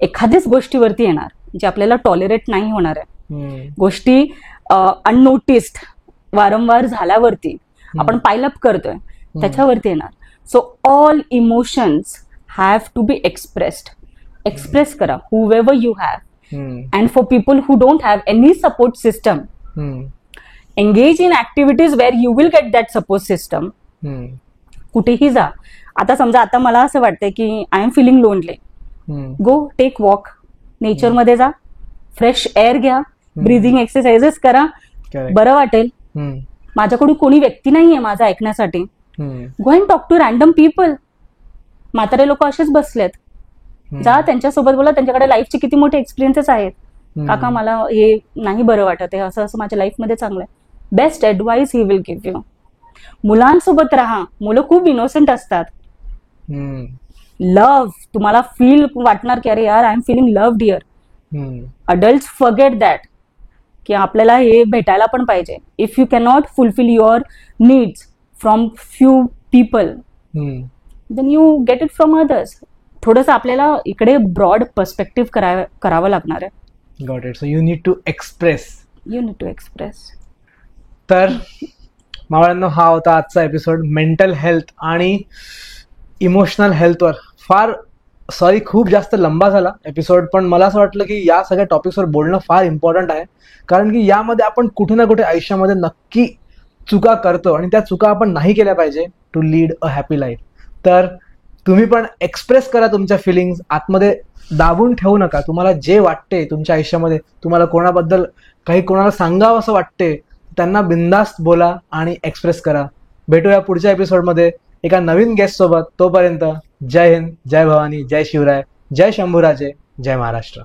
Speaker 2: एखाद्याच गोष्टीवरती येणार जे आपल्याला टॉलरेट नाही होणार आहे. गोष्टी अननोटिस्ड वारंवार झाल्यावरती आपण पायलअप करतोय त्याच्यावरती येणार. So all emotions have to be expressed. Express करा whoever you have. And for people who don't have any support system, engage in activities where you will get that support system. कुठेही जा. आता समजा आता मला असं वाटतंय की I am feeling lonely, go take walk, nature मध्ये जा, फ्रेश एअर घ्या, ब्रिदिंग एक्सरसाइजेस करा, बरं वाटेल. माझ्याकडून कोणी व्यक्ती नाहीये माझं ऐकण्यासाठी. Go and talk to random people. म्हातारे लोक असेच बसलेत, जा त्यांच्यासोबत बोला. त्यांच्याकडे लाईफचे किती मोठे एक्सपिरियन्सेस आहेत. काका मला हे नाही बरं वाटत आहे, असं असं माझ्या लाईफमध्ये चांगलं आहे. Best advice he will give you. मुलांसोबत राहा. मुलं खूप इनोसेंट असतात. लव्ह तुम्हाला फील वाटणार की अरे यार I am feeling loved here. Adult forget that की आपल्याला हे भेटायला पण पाहिजे. If you cannot fulfil your needs from few people, then you get it from others. थोडंसं आपल्याला इकडे ब्रॉड पर्स्पेक्टिव्ह करावं लागणार आहे.
Speaker 1: Got it. So you need to express.
Speaker 2: You need to express.
Speaker 1: तर मावळ्यांनो, हा होता आजचा एपिसोड मेंटल हेल्थ आणि इमोशनल हेल्थवर. फार सॉरी खूप जास्त लंबा झाला एपिसोड, पण मला असं वाटलं की या सगळ्या टॉपिक्सवर बोलणं फार इम्पॉर्टंट आहे, कारण की यामध्ये आपण कुठे ना कुठे आयुष्यामध्ये नक्की चुका करतो आणि त्या चुका आपण नाही केल्या पाहिजे to lead a happy life. तर तुम्ही पण एक्सप्रेस करा तुमच्या फिलिंग्स. आतमध्ये दाबून ठेवू नका. तुम्हाला जे वाटते तुमच्या आयुष्यामध्ये, तुम्हाला कोणाबद्दल काही कोणाला सांगावं असं वाटते, त्यांना बिंदास्त बोला आणि एक्सप्रेस करा. भेटूया पुढच्या एपिसोडमध्ये एका नवीन गेस्ट सोबत. तोपर्यंत जय हिंद, जय भवानी, जय शिवराय, जय शंभूराजे, जय महाराष्ट्र.